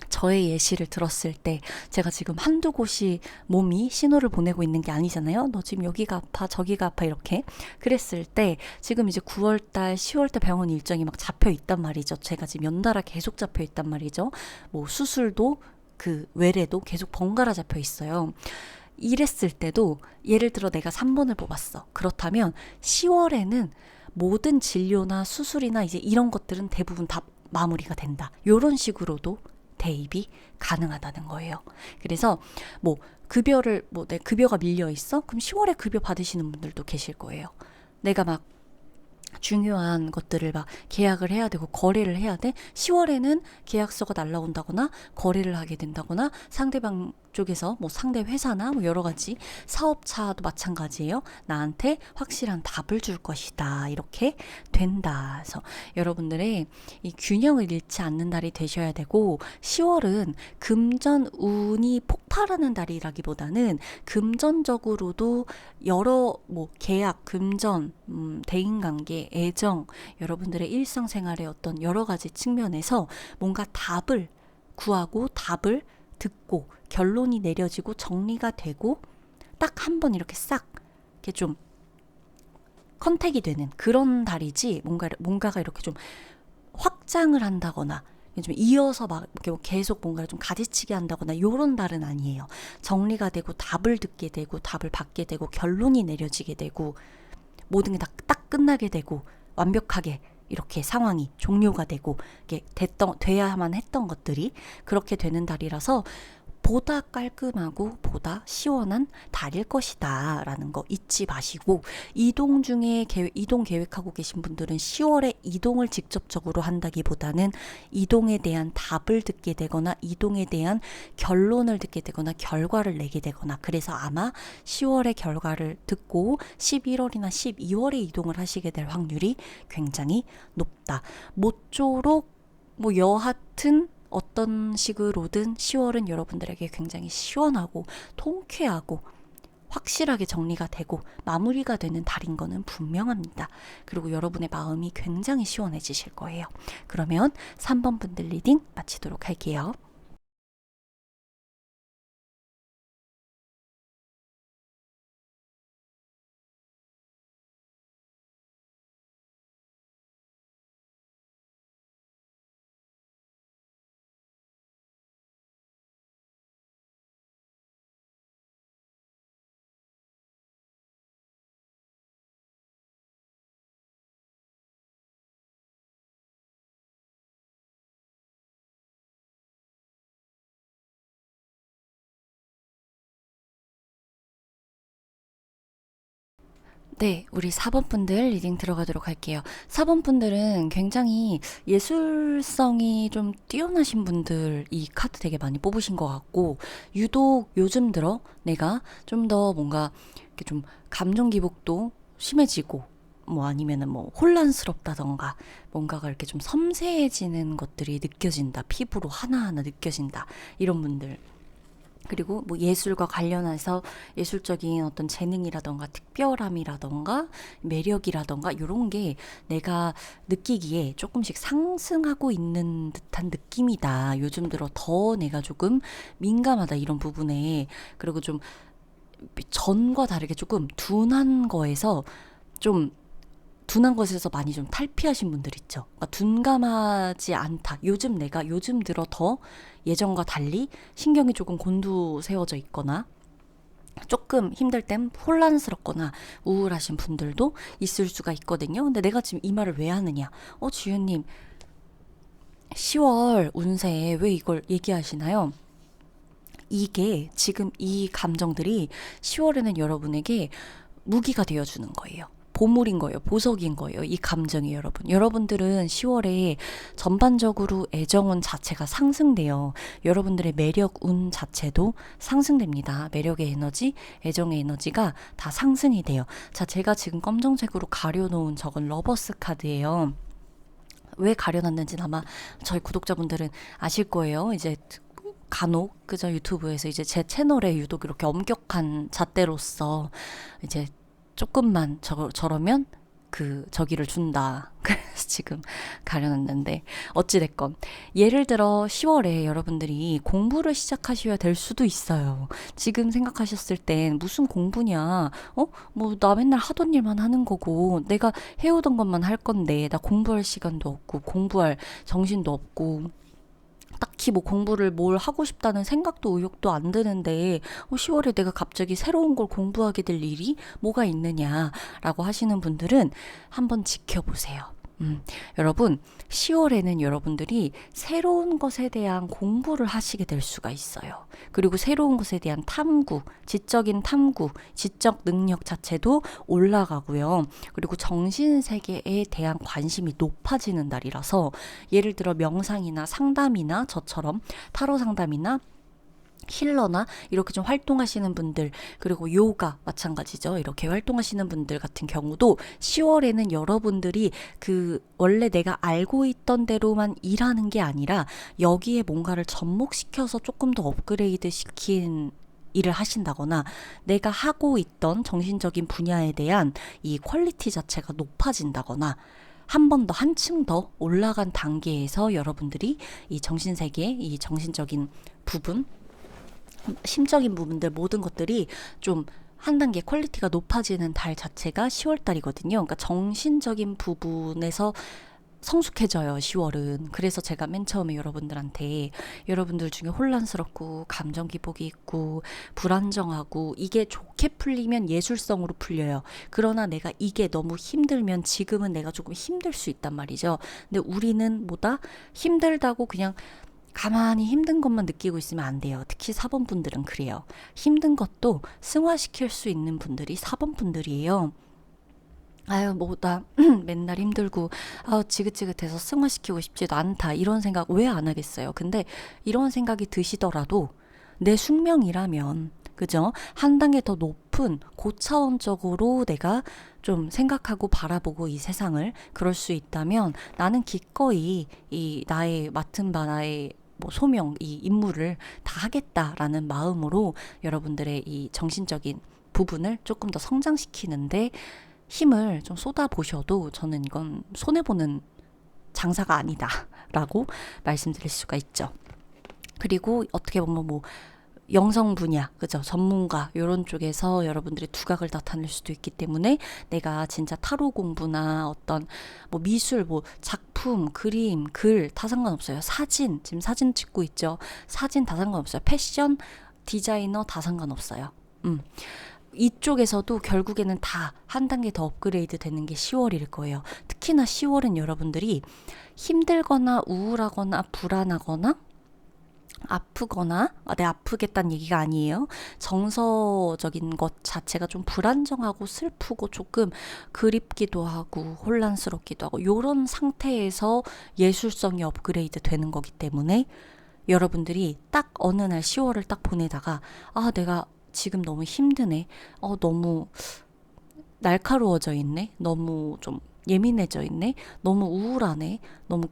저의 예시를 들었을 때 제가 지금 한두 곳이 몸이 신호를 보내고 있는 게 아니잖아요. 너 지금 여기가 아파 저기가 아파 이렇게 그랬을 때 지금 이제 9월달 10월달 병원 일정이 막 잡혀 있단 말이죠. 제가 지금 연달아 계속 잡혀 있단 말이죠. 뭐 수술도 그 외래도 계속 번갈아 잡혀 있어요. 이랬을 때도 예를 들어 내가 3번을 뽑았어. 그렇다면 10월에는 모든 진료나 수술이나 이제 이런 것들은 대부분 다 마무리가 된다. 이런 식으로도 대입이 가능하다는 거예요. 그래서 뭐 급여를 내 급여가 밀려 있어? 그럼 10월에 급여 받으시는 분들도 계실 거예요. 내가 막 중요한 것들을 막 계약을 해야 되고 거래를 해야 돼. 10월에는 계약서가 날라온다거나 거래를 하게 된다거나 상대방 쪽에서 뭐 상대 회사나 뭐 여러 가지 사업차도 마찬가지예요. 나한테 확실한 답을 줄 것이다. 이렇게 된다. 그래서 여러분들의 이 균형을 잃지 않는 달이 되셔야 되고 10월은 금전 운이 폭발하는 달이라기보다는 금전적으로도 여러 뭐 계약, 금전, 대인관계, 애정, 여러분들의 일상생활의 어떤 여러 가지 측면에서 뭔가 답을 구하고 답을 듣고 결론이 내려지고 정리가 되고 딱 한 번 이렇게 싹 이렇게 좀 컨택이 되는 그런 달이지 뭔가가 이렇게 좀 확장을 한다거나 좀 이어서 막 이렇게 계속 뭔가를 좀 가지치게 한다거나 요런 달은 아니에요. 정리가 되고 답을 듣게 되고 답을 받게 되고 결론이 내려지게 되고 모든 게 다 딱 끝나게 되고 완벽하게 이렇게 상황이 종료가 되고 이게 돼야만 했던 것들이 그렇게 되는 달이라서 보다 깔끔하고 보다 시원한 달일 것이다 라는 거 잊지 마시고 이동 중에 이동 계획하고 계신 분들은 10월에 이동을 직접적으로 한다기보다는 이동에 대한 답을 듣게 되거나 이동에 대한 결론을 듣게 되거나 결과를 내게 되거나 그래서 아마 10월의 결과를 듣고 11월이나 12월에 이동을 하시게 될 확률이 굉장히 높다. 모쪼록 뭐 여하튼 어떤 식으로든 10월은 여러분들에게 굉장히 시원하고 통쾌하고 확실하게 정리가 되고 마무리가 되는 달인 거는 분명합니다. 그리고 여러분의 마음이 굉장히 시원해지실 거예요. 그러면 3번 분들 리딩 마치도록 할게요. 네, 우리 4번 분들 리딩 들어가도록 할게요. 4번 분들은 굉장히 예술성이 좀 뛰어나신 분들 이 카드 되게 많이 뽑으신 것 같고, 유독 요즘 들어 내가 좀 더 뭔가 이렇게 좀 감정 기복도 심해지고, 뭐 아니면은 뭐 혼란스럽다던가 뭔가가 이렇게 좀 섬세해지는 것들이 느껴진다. 피부로 하나하나 느껴진다. 이런 분들. 그리고 뭐 예술과 관련해서 예술적인 어떤 재능이라던가 특별함이라던가 매력이라던가 이런 게 내가 느끼기에 조금씩 상승하고 있는 듯한 느낌이다. 요즘 들어 더 내가 조금 민감하다 이런 부분에. 그리고 좀 전과 다르게 조금 둔한 것에서 많이 좀 탈피하신 분들 있죠. 그러니까 둔감하지 않다. 요즘 들어 더 예전과 달리 신경이 조금 곤두세워져 있거나 조금 힘들 땐 혼란스럽거나 우울하신 분들도 있을 수가 있거든요. 근데 내가 지금 이 말을 왜 하느냐? 지윤님, 10월 운세에 왜 이걸 얘기하시나요? 이게 지금 이 감정들이 10월에는 여러분에게 무기가 되어주는 거예요. 보물인 거예요. 보석인 거예요. 이 감정이 여러분. 여러분들은 10월에 전반적으로 애정운 자체가 상승돼요. 여러분들의 매력운 자체도 상승됩니다. 매력의 에너지, 애정의 에너지가 다 상승이 돼요. 자, 제가 지금 검정색으로 가려놓은 저건 러버스 카드예요. 왜 가려놨는지는 아마 저희 구독자분들은 아실 거예요. 이제 간혹 그저 유튜브에서 이제 제 채널에 유독 이렇게 엄격한 잣대로서 이제 조금만 저러면 저기를 준다. 그래서 지금 가려놨는데 어찌됐건 예를 들어 10월에 여러분들이 공부를 시작하셔야 될 수도 있어요. 지금 생각하셨을 땐 무슨 공부냐? 뭐 나 맨날 하던 일만 하는 거고 내가 해오던 것만 할 건데 나 공부할 시간도 없고 공부할 정신도 없고 딱히 뭐 공부를 뭘 하고 싶다는 생각도 의욕도 안 드는데 10월에 내가 갑자기 새로운 걸 공부하게 될 일이 뭐가 있느냐라고 하시는 분들은 한번 지켜보세요. 여러분 10월에는 여러분들이 새로운 것에 대한 공부를 하시게 될 수가 있어요. 그리고 새로운 것에 대한 탐구, 지적인 탐구, 지적 능력 자체도 올라가고요. 그리고 정신세계에 대한 관심이 높아지는 달이라서 예를 들어 명상이나 상담이나 저처럼 타로 상담이나 힐러나 이렇게 좀 활동하시는 분들, 그리고 요가 마찬가지죠. 이렇게 활동하시는 분들 같은 경우도 10월에는 여러분들이 원래 내가 알고 있던 대로만 일하는 게 아니라 여기에 뭔가를 접목시켜서 조금 더 업그레이드 시킨 일을 하신다거나 내가 하고 있던 정신적인 분야에 대한 이 퀄리티 자체가 높아진다거나 한 번 더 한층 더 올라간 단계에서 여러분들이 이 정신세계, 이 정신적인 부분, 심적인 부분들 모든 것들이 좀 한 단계 퀄리티가 높아지는 달 자체가 10월 달이거든요. 그러니까 정신적인 부분에서 성숙해져요, 10월은. 그래서 제가 맨 처음에 여러분들 중에 혼란스럽고 감정 기복이 있고 불안정하고 이게 좋게 풀리면 예술성으로 풀려요. 그러나 내가 이게 너무 힘들면 지금은 내가 조금 힘들 수 있단 말이죠. 근데 우리는 뭐다? 힘들다고 그냥 가만히 힘든 것만 느끼고 있으면 안 돼요. 특히 4번 분들은 그래요. 힘든 것도 승화시킬 수 있는 분들이 4번 분들이에요. 아유, 뭐, 나 맨날 힘들고, 지긋지긋해서 승화시키고 싶지도 않다. 이런 생각 왜 안 하겠어요? 근데 이런 생각이 드시더라도 내 숙명이라면, 그죠? 한 단계 더 높은 고차원적으로 내가 좀 생각하고 바라보고 이 세상을 그럴 수 있다면 나는 기꺼이 이 나의 맡은 바 나의 뭐 소명, 이 임무를 다 하겠다라는 마음으로 여러분들의 이 정신적인 부분을 조금 더 성장시키는데 힘을 좀 쏟아보셔도 저는 이건 손해보는 장사가 아니다라고 말씀드릴 수가 있죠. 그리고 어떻게 보면 뭐 영성 분야, 그죠? 전문가, 요런 쪽에서 여러분들이 두각을 나타낼 수도 있기 때문에 내가 진짜 타로 공부나 어떤 뭐 미술, 뭐 작품, 그림, 글 다 상관없어요. 지금 사진 찍고 있죠? 사진 다 상관없어요. 패션, 디자이너 다 상관없어요. 이쪽에서도 결국에는 다 한 단계 더 업그레이드 되는 게 10월일 거예요. 특히나 10월은 여러분들이 힘들거나 우울하거나 불안하거나 아프거나, 내 아프겠다는 얘기가 아니에요. 정서적인 것 자체가 좀 불안정하고 슬프고 조금 그립기도 하고 혼란스럽기도 하고 요런 상태에서 예술성이 업그레이드 되는 거기 때문에 여러분들이 딱 어느 날 10월을 딱 보내다가 내가 지금 너무 힘드네. 너무 날카로워져 있네. 너무 좀 예민해져 있네. 너무 우울하네. 너무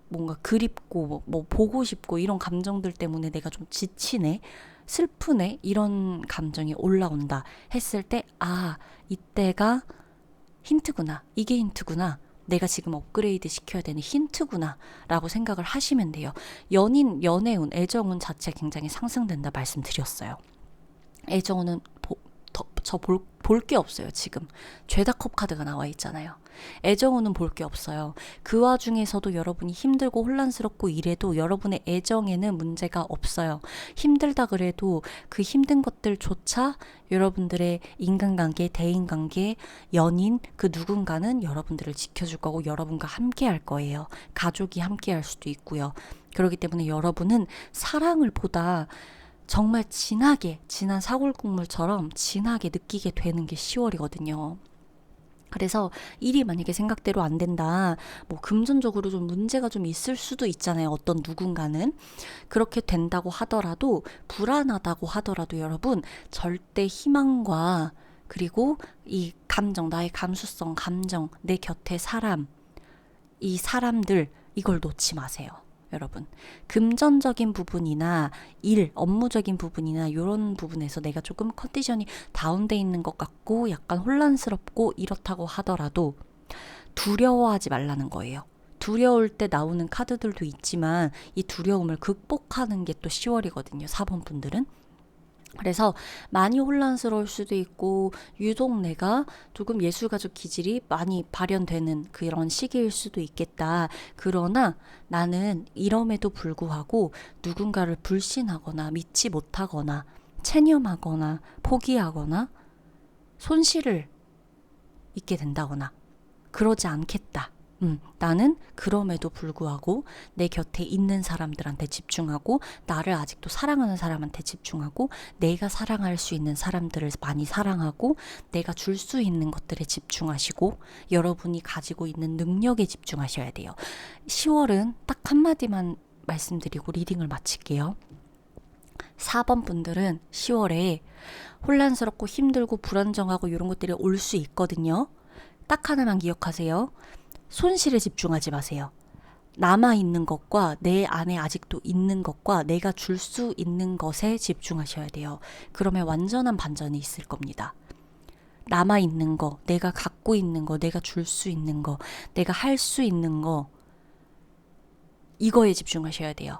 뭔가 그립고 뭐 보고 싶고 이런 감정들 때문에 내가 좀 지치네. 슬프네. 이런 감정이 올라온다 했을 때 이때가 힌트구나. 이게 힌트구나. 내가 지금 업그레이드 시켜야 되는 힌트구나 라고 생각을 하시면 돼요. 연애운, 애정운 자체 굉장히 상승된다 말씀드렸어요. 애정운은 저 볼 게 없어요, 지금. 죄다 컵 카드가 나와 있잖아요. 애정운은 볼 게 없어요. 그 와중에서도 여러분이 힘들고 혼란스럽고 이래도 여러분의 애정에는 문제가 없어요. 힘들다 그래도 그 힘든 것들조차 여러분들의 인간관계, 대인관계, 연인, 그 누군가는 여러분들을 지켜줄 거고 여러분과 함께 할 거예요. 가족이 함께 할 수도 있고요. 그렇기 때문에 여러분은 사랑을 보다 정말 진한 사골국물처럼 진하게 느끼게 되는 게 10월이거든요. 그래서 일이 만약에 생각대로 안 된다, 뭐 금전적으로 좀 문제가 좀 있을 수도 있잖아요. 어떤 누군가는. 그렇게 된다고 하더라도, 불안하다고 하더라도 여러분, 절대 희망과 그리고 이 감정, 나의 감수성, 감정, 내 곁에 사람, 이 사람들, 이걸 놓지 마세요. 여러분, 금전적인 부분이나 업무적인 부분이나 이런 부분에서 내가 조금 컨디션이 다운돼 있는 것 같고 약간 혼란스럽고 이렇다고 하더라도 두려워하지 말라는 거예요. 두려울 때 나오는 카드들도 있지만 이 두려움을 극복하는 게 또 10월이거든요. 4번 분들은. 그래서 많이 혼란스러울 수도 있고 유독 내가 조금 예술가족 기질이 많이 발현되는 그런 시기일 수도 있겠다. 그러나 나는 이럼에도 불구하고 누군가를 불신하거나 믿지 못하거나 체념하거나 포기하거나 손실을 입게 된다거나 그러지 않겠다. 나는 그럼에도 불구하고 내 곁에 있는 사람들한테 집중하고 나를 아직도 사랑하는 사람한테 집중하고 내가 사랑할 수 있는 사람들을 많이 사랑하고 내가 줄 수 있는 것들에 집중하시고 여러분이 가지고 있는 능력에 집중하셔야 돼요. 10월은 딱 한마디만 말씀드리고 리딩을 마칠게요. 4번 분들은 10월에 혼란스럽고 힘들고 불안정하고 이런 것들이 올 수 있거든요. 딱 하나만 기억하세요. 손실에 집중하지 마세요. 남아있는 것과 내 안에 아직도 있는 것과 내가 줄 수 있는 것에 집중하셔야 돼요. 그러면 완전한 반전이 있을 겁니다. 남아있는 거, 내가 갖고 있는 거, 내가 줄 수 있는 거, 내가 할 수 있는 거, 이거에 집중하셔야 돼요.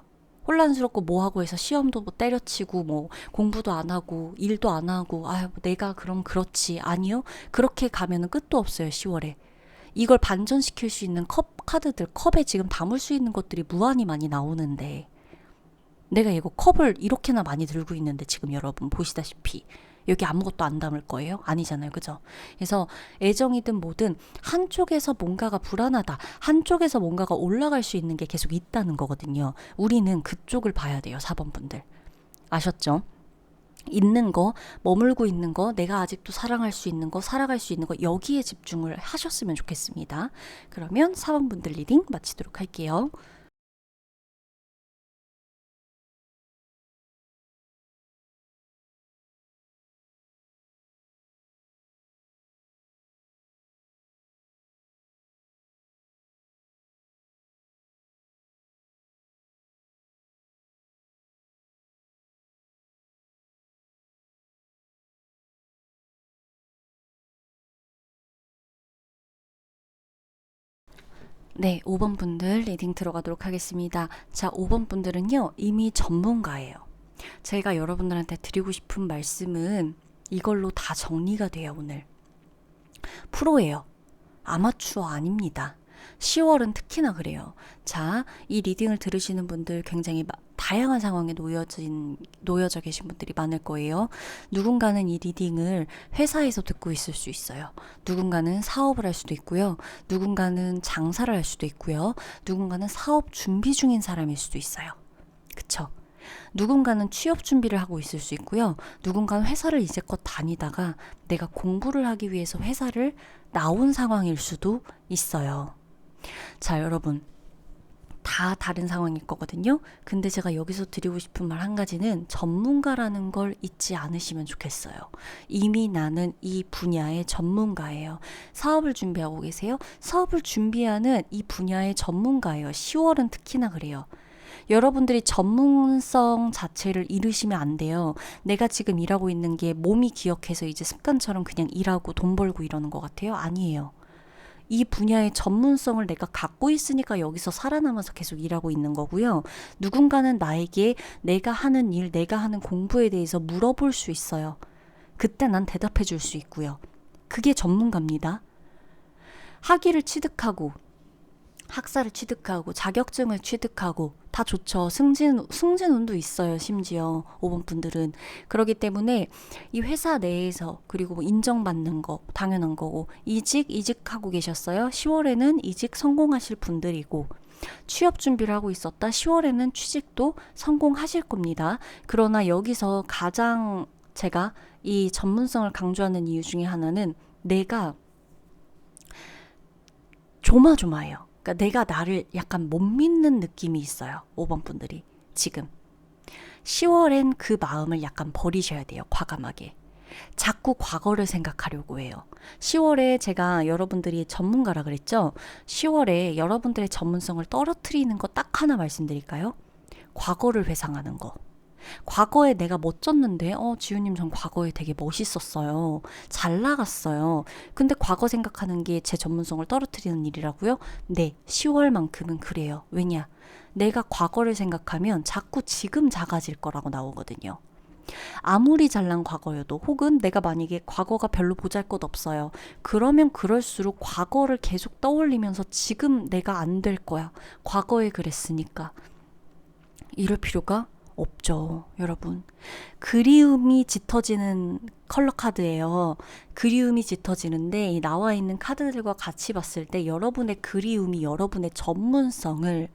혼란스럽고 뭐하고 해서 시험도 뭐 때려치고 뭐 공부도 안 하고 일도 안 하고 내가 그럼 그렇지. 아니요. 그렇게 가면은 끝도 없어요. 10월에. 이걸 반전시킬 수 있는 카드들, 컵에 지금 담을 수 있는 것들이 무한히 많이 나오는데 내가 이거 컵을 이렇게나 많이 들고 있는데 지금 여러분 보시다시피 여기 아무것도 안 담을 거예요? 아니잖아요. 그죠? 그래서 애정이든 뭐든 한쪽에서 뭔가가 불안하다. 한쪽에서 뭔가가 올라갈 수 있는 게 계속 있다는 거거든요. 우리는 그쪽을 봐야 돼요. 4번 분들. 아셨죠? 있는 거, 머물고 있는 거, 내가 아직도 사랑할 수 있는 거, 살아갈 수 있는 거 여기에 집중을 하셨으면 좋겠습니다. 그러면 4번 분들 리딩 마치도록 할게요. 네, 5번 분들 리딩 들어가도록 하겠습니다. 자, 5번 분들은요, 이미 전문가예요. 제가 여러분들한테 드리고 싶은 말씀은 이걸로 다 정리가 돼요, 오늘. 프로예요. 아마추어 아닙니다. 10월은 특히나 그래요. 자, 이 리딩을 들으시는 분들 굉장히 다양한 상황에 놓여져 계신 분들이 많을 거예요. 누군가는 이 리딩을 회사에서 듣고 있을 수 있어요. 누군가는 사업을 할 수도 있고요. 누군가는 장사를 할 수도 있고요. 누군가는 사업 준비 중인 사람일 수도 있어요. 그쵸? 누군가는 취업 준비를 하고 있을 수 있고요. 누군가는 회사를 이제껏 다니다가 내가 공부를 하기 위해서 회사를 나온 상황일 수도 있어요. 자, 여러분. 다 다른 상황일 거거든요. 근데 제가 여기서 드리고 싶은 말 한 가지는 전문가라는 걸 잊지 않으시면 좋겠어요. 이미 나는 이 분야의 전문가예요. 사업을 준비하고 계세요? 사업을 준비하는 이 분야의 전문가예요. 10월은 특히나 그래요. 여러분들이 전문성 자체를 잃으시면 안 돼요. 내가 지금 일하고 있는 게 몸이 기억해서 이제 습관처럼 그냥 일하고 돈 벌고 이러는 것 같아요? 아니에요. 이 분야의 전문성을 내가 갖고 있으니까 여기서 살아남아서 계속 일하고 있는 거고요. 누군가는 나에게 내가 하는 일, 내가 하는 공부에 대해서 물어볼 수 있어요. 그때 난 대답해 줄 수 있고요. 그게 전문가입니다. 학위를 취득하고 학사를 취득하고 자격증을 취득하고 다 좋죠. 승진운도 있어요. 심지어 5번 분들은. 그렇기 때문에 이 회사 내에서 그리고 뭐 인정받는 거 당연한 거고 이직하고 계셨어요. 10월에는 이직 성공하실 분들이고 취업 준비를 하고 있었다. 10월에는 취직도 성공하실 겁니다. 그러나 여기서 가장 제가 이 전문성을 강조하는 이유 중에 하나는 내가 조마조마해요. 그러니까 내가 나를 약간 못 믿는 느낌이 있어요. 5번 분들이 지금 10월엔 그 마음을 약간 버리셔야 돼요. 과감하게. 자꾸 과거를 생각하려고 해요. 10월에 제가 여러분들이 전문가라 그랬죠? 10월에 여러분들의 전문성을 떨어뜨리는 거 딱 하나 말씀드릴까요? 과거를 회상하는 거. 과거에 내가 멋졌는데 지우님 전 과거에 되게 멋있었어요. 잘 나갔어요. 근데 과거 생각하는 게 제 전문성을 떨어뜨리는 일이라고요? 네, 10월만큼은 그래요. 왜냐? 내가 과거를 생각하면 자꾸 지금 작아질 거라고 나오거든요. 아무리 잘난 과거여도 혹은 내가 만약에 과거가 별로 보잘것없어요. 그러면 그럴수록 과거를 계속 떠올리면서 지금 내가 안 될 거야. 과거에 그랬으니까. 이럴 필요가 없죠, 여러분. 그리움이 짙어지는 컬러 카드예요. 그리움이 짙어지는데 이 나와 있는 카드들과 같이 봤을 때 여러분의 그리움이 여러분의 전문성을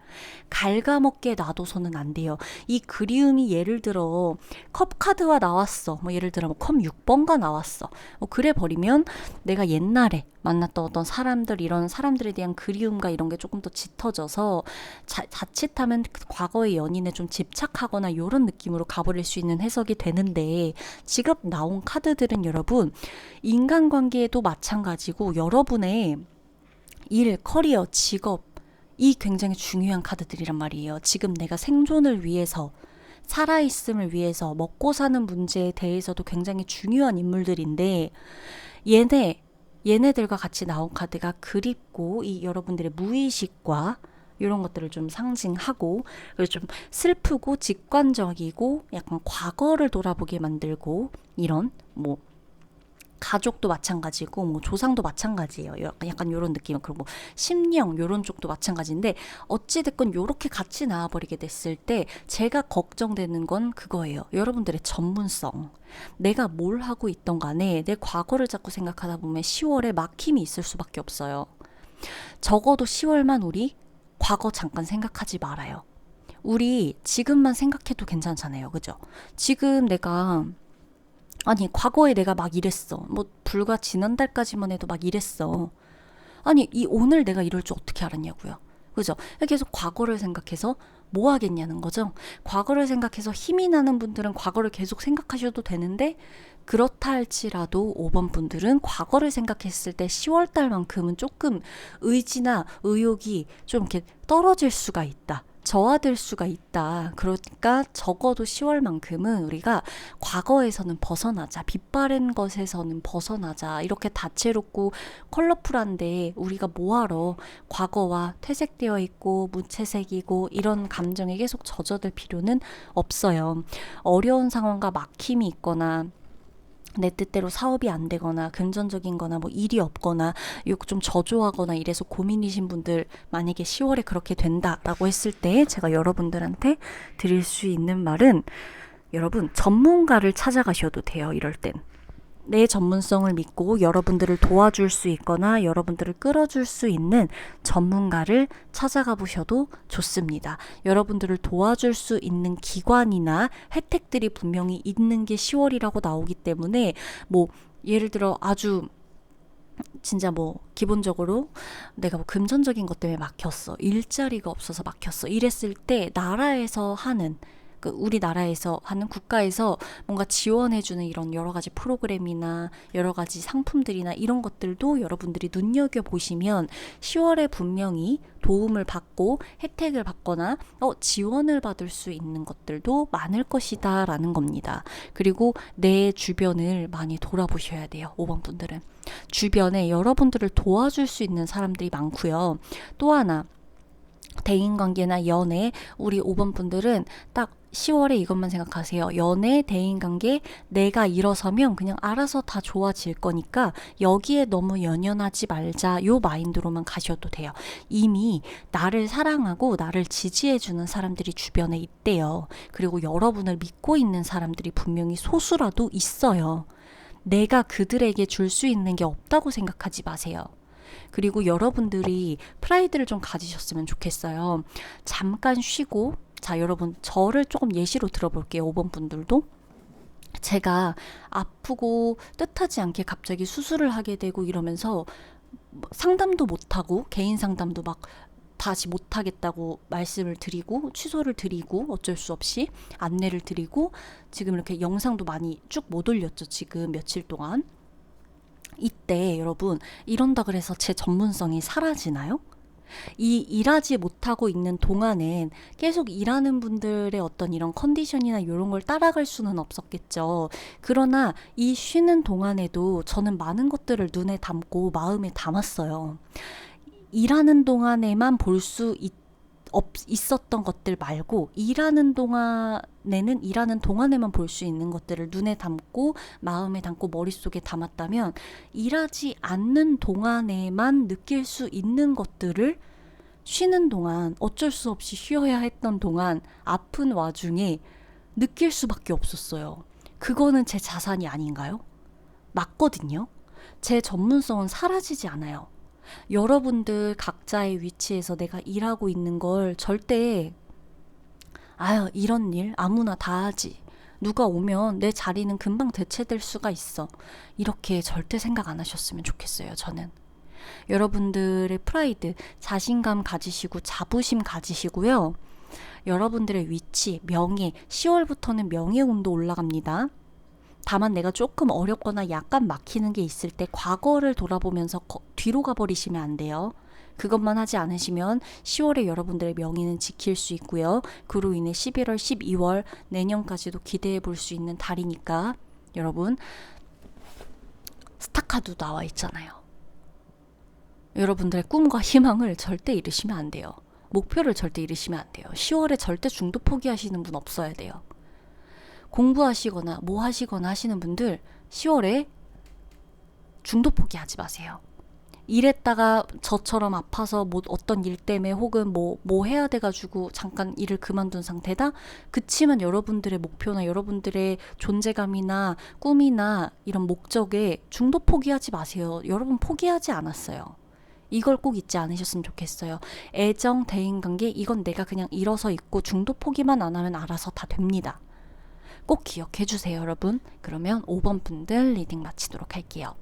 갉아먹게 놔둬서는 안 돼요. 이 그리움이 예를 들어 컵 카드가 나왔어. 뭐 예를 들어 컵 6번가 나왔어. 그래 버리면 내가 옛날에 만났던 어떤 사람들 이런 사람들에 대한 그리움과 이런 게 조금 더 짙어져서 자칫하면 과거의 연인에 좀 집착하거나 이런 느낌으로 가버릴 수 있는 해석이 되는데 지금 나온 카드들은 여러분 인간관계에도 마찬가지고 여러분의 일, 커리어, 직업 이 굉장히 중요한 카드들이란 말이에요. 지금 내가 생존을 위해서 살아있음을 위해서 먹고 사는 문제에 대해서도 굉장히 중요한 인물들인데 얘네들과 같이 나온 카드가 그립고 이 여러분들의 무의식과 이런 것들을 좀 상징하고 그리고 좀 슬프고 직관적이고 약간 과거를 돌아보게 만들고 이런 뭐 가족도 마찬가지고 뭐 조상도 마찬가지예요. 약간 이런 느낌. 그리고 뭐 심령 이런 쪽도 마찬가지인데 어찌됐건 이렇게 같이 나와버리게 됐을 때 제가 걱정되는 건 그거예요. 여러분들의 전문성. 내가 뭘 하고 있던 간에 내 과거를 자꾸 생각하다 보면 10월에 막힘이 있을 수밖에 없어요. 적어도 10월만 우리 과거 잠깐 생각하지 말아요. 우리 지금만 생각해도 괜찮잖아요. 그죠? 지금 내가 아니 과거에 내가 막 이랬어. 뭐 불과 지난달까지만 해도 막 이랬어. 아니 이 오늘 내가 이럴 줄 어떻게 알았냐고요. 그죠? 계속 과거를 생각해서 뭐 하겠냐는 거죠. 과거를 생각해서 힘이 나는 분들은 과거를 계속 생각하셔도 되는데 그렇다 할지라도 5번 분들은 과거를 생각했을 때 10월 달만큼은 조금 의지나 의욕이 좀 이렇게 떨어질 수가 있다. 저하될 수가 있다. 그러니까 적어도 10월만큼은 우리가 과거에서는 벗어나자. 빛바랜 것에서는 벗어나자. 이렇게 다채롭고 컬러풀한데 우리가 뭐하러 과거와 퇴색되어 있고 무채색이고 이런 감정에 계속 젖어들 필요는 없어요. 어려운 상황과 막힘이 있거나 내 뜻대로 사업이 안 되거나 금전적인 거나 뭐 일이 없거나 좀 저조하거나 이래서 고민이신 분들 만약에 10월에 그렇게 된다라고 했을 때 제가 여러분들한테 드릴 수 있는 말은 여러분 전문가를 찾아가셔도 돼요. 이럴 땐. 내 전문성을 믿고 여러분들을 도와줄 수 있거나 여러분들을 끌어줄 수 있는 전문가를 찾아가 보셔도 좋습니다. 여러분들을 도와줄 수 있는 기관이나 혜택들이 분명히 있는 게 10월이라고 나오기 때문에 뭐 예를 들어 아주 진짜 뭐 기본적으로 내가 뭐 금전적인 것 때문에 막혔어. 일자리가 없어서 막혔어. 이랬을 때 나라에서 하는 우리나라에서 하는 국가에서 뭔가 지원해주는 이런 여러 가지 프로그램이나 여러 가지 상품들이나 이런 것들도 여러분들이 눈여겨보시면 10월에 분명히 도움을 받고 혜택을 받거나 지원을 받을 수 있는 것들도 많을 것이다 라는 겁니다. 그리고 내 주변을 많이 돌아보셔야 돼요. 5번 분들은. 주변에 여러분들을 도와줄 수 있는 사람들이 많고요. 또 하나 대인관계나 연애 우리 5번 분들은 딱 10월에 이것만 생각하세요. 연애, 대인관계 내가 일어서면 그냥 알아서 다 좋아질 거니까 여기에 너무 연연하지 말자 요 마인드로만 가셔도 돼요. 이미 나를 사랑하고 나를 지지해주는 사람들이 주변에 있대요. 그리고 여러분을 믿고 있는 사람들이 분명히 소수라도 있어요. 내가 그들에게 줄 수 있는 게 없다고 생각하지 마세요. 그리고 여러분들이 프라이드를 좀 가지셨으면 좋겠어요. 잠깐 쉬고, 자, 여러분, 저를 조금 예시로 들어볼게요. 5번 분들도. 제가 아프고 뜻하지 않게 갑자기 수술을 하게 되고 이러면서 상담도 못하고, 개인 상담도 막 다시 못하겠다고 말씀을 드리고, 취소를 드리고, 어쩔 수 없이 안내를 드리고, 지금 이렇게 영상도 많이 쭉 못 올렸죠. 지금 며칠 동안. 이때 여러분 이런다 그래서 제 전문성이 사라지나요? 이 일하지 못하고 있는 동안엔 계속 일하는 분들의 어떤 이런 컨디션이나 이런 걸 따라갈 수는 없었겠죠. 그러나 이 쉬는 동안에도 저는 많은 것들을 눈에 담고 마음에 담았어요. 일하는 동안에만 볼 수 있었던 것들 말고 일하는 동안에만 볼 수 있는 것들을 눈에 담고 마음에 담고 머릿속에 담았다면 일하지 않는 동안에만 느낄 수 있는 것들을 쉬는 동안 어쩔 수 없이 쉬어야 했던 동안 아픈 와중에 느낄 수밖에 없었어요. 그거는 제 자산이 아닌가요? 맞거든요. 제 전문성은 사라지지 않아요. 여러분들 각자의 위치에서 내가 일하고 있는 걸 절대 이런 일 아무나 다 하지. 누가 오면 내 자리는 금방 대체될 수가 있어. 이렇게 절대 생각 안 하셨으면 좋겠어요. 저는. 여러분들의 프라이드, 자신감 가지시고 자부심 가지시고요. 여러분들의 위치, 명예, 10월부터는 명예운도 올라갑니다. 다만 내가 조금 어렵거나 약간 막히는 게 있을 때 과거를 돌아보면서 뒤로 가버리시면 안 돼요. 그것만 하지 않으시면 10월에 여러분들의 명예는 지킬 수 있고요. 그로 인해 11월, 12월 내년까지도 기대해 볼 수 있는 달이니까 여러분 스타카도 나와 있잖아요. 여러분들의 꿈과 희망을 절대 잃으시면 안 돼요. 목표를 절대 잃으시면 안 돼요. 10월에 절대 중도 포기하시는 분 없어야 돼요. 공부하시거나 뭐 하시거나 하시는 분들 10월에 중도 포기하지 마세요. 일했다가 저처럼 아파서 뭐 어떤 일 때문에 혹은 뭐 해야 돼가지고 잠깐 일을 그만둔 상태다? 그치만 여러분들의 목표나 여러분들의 존재감이나 꿈이나 이런 목적에 중도 포기하지 마세요. 여러분 포기하지 않았어요. 이걸 꼭 잊지 않으셨으면 좋겠어요. 애정, 대인관계 이건 내가 그냥 일어서 있고 중도 포기만 안 하면 알아서 다 됩니다. 꼭 기억해 주세요, 여러분. 그러면 5번 분들 리딩 마치도록 할게요.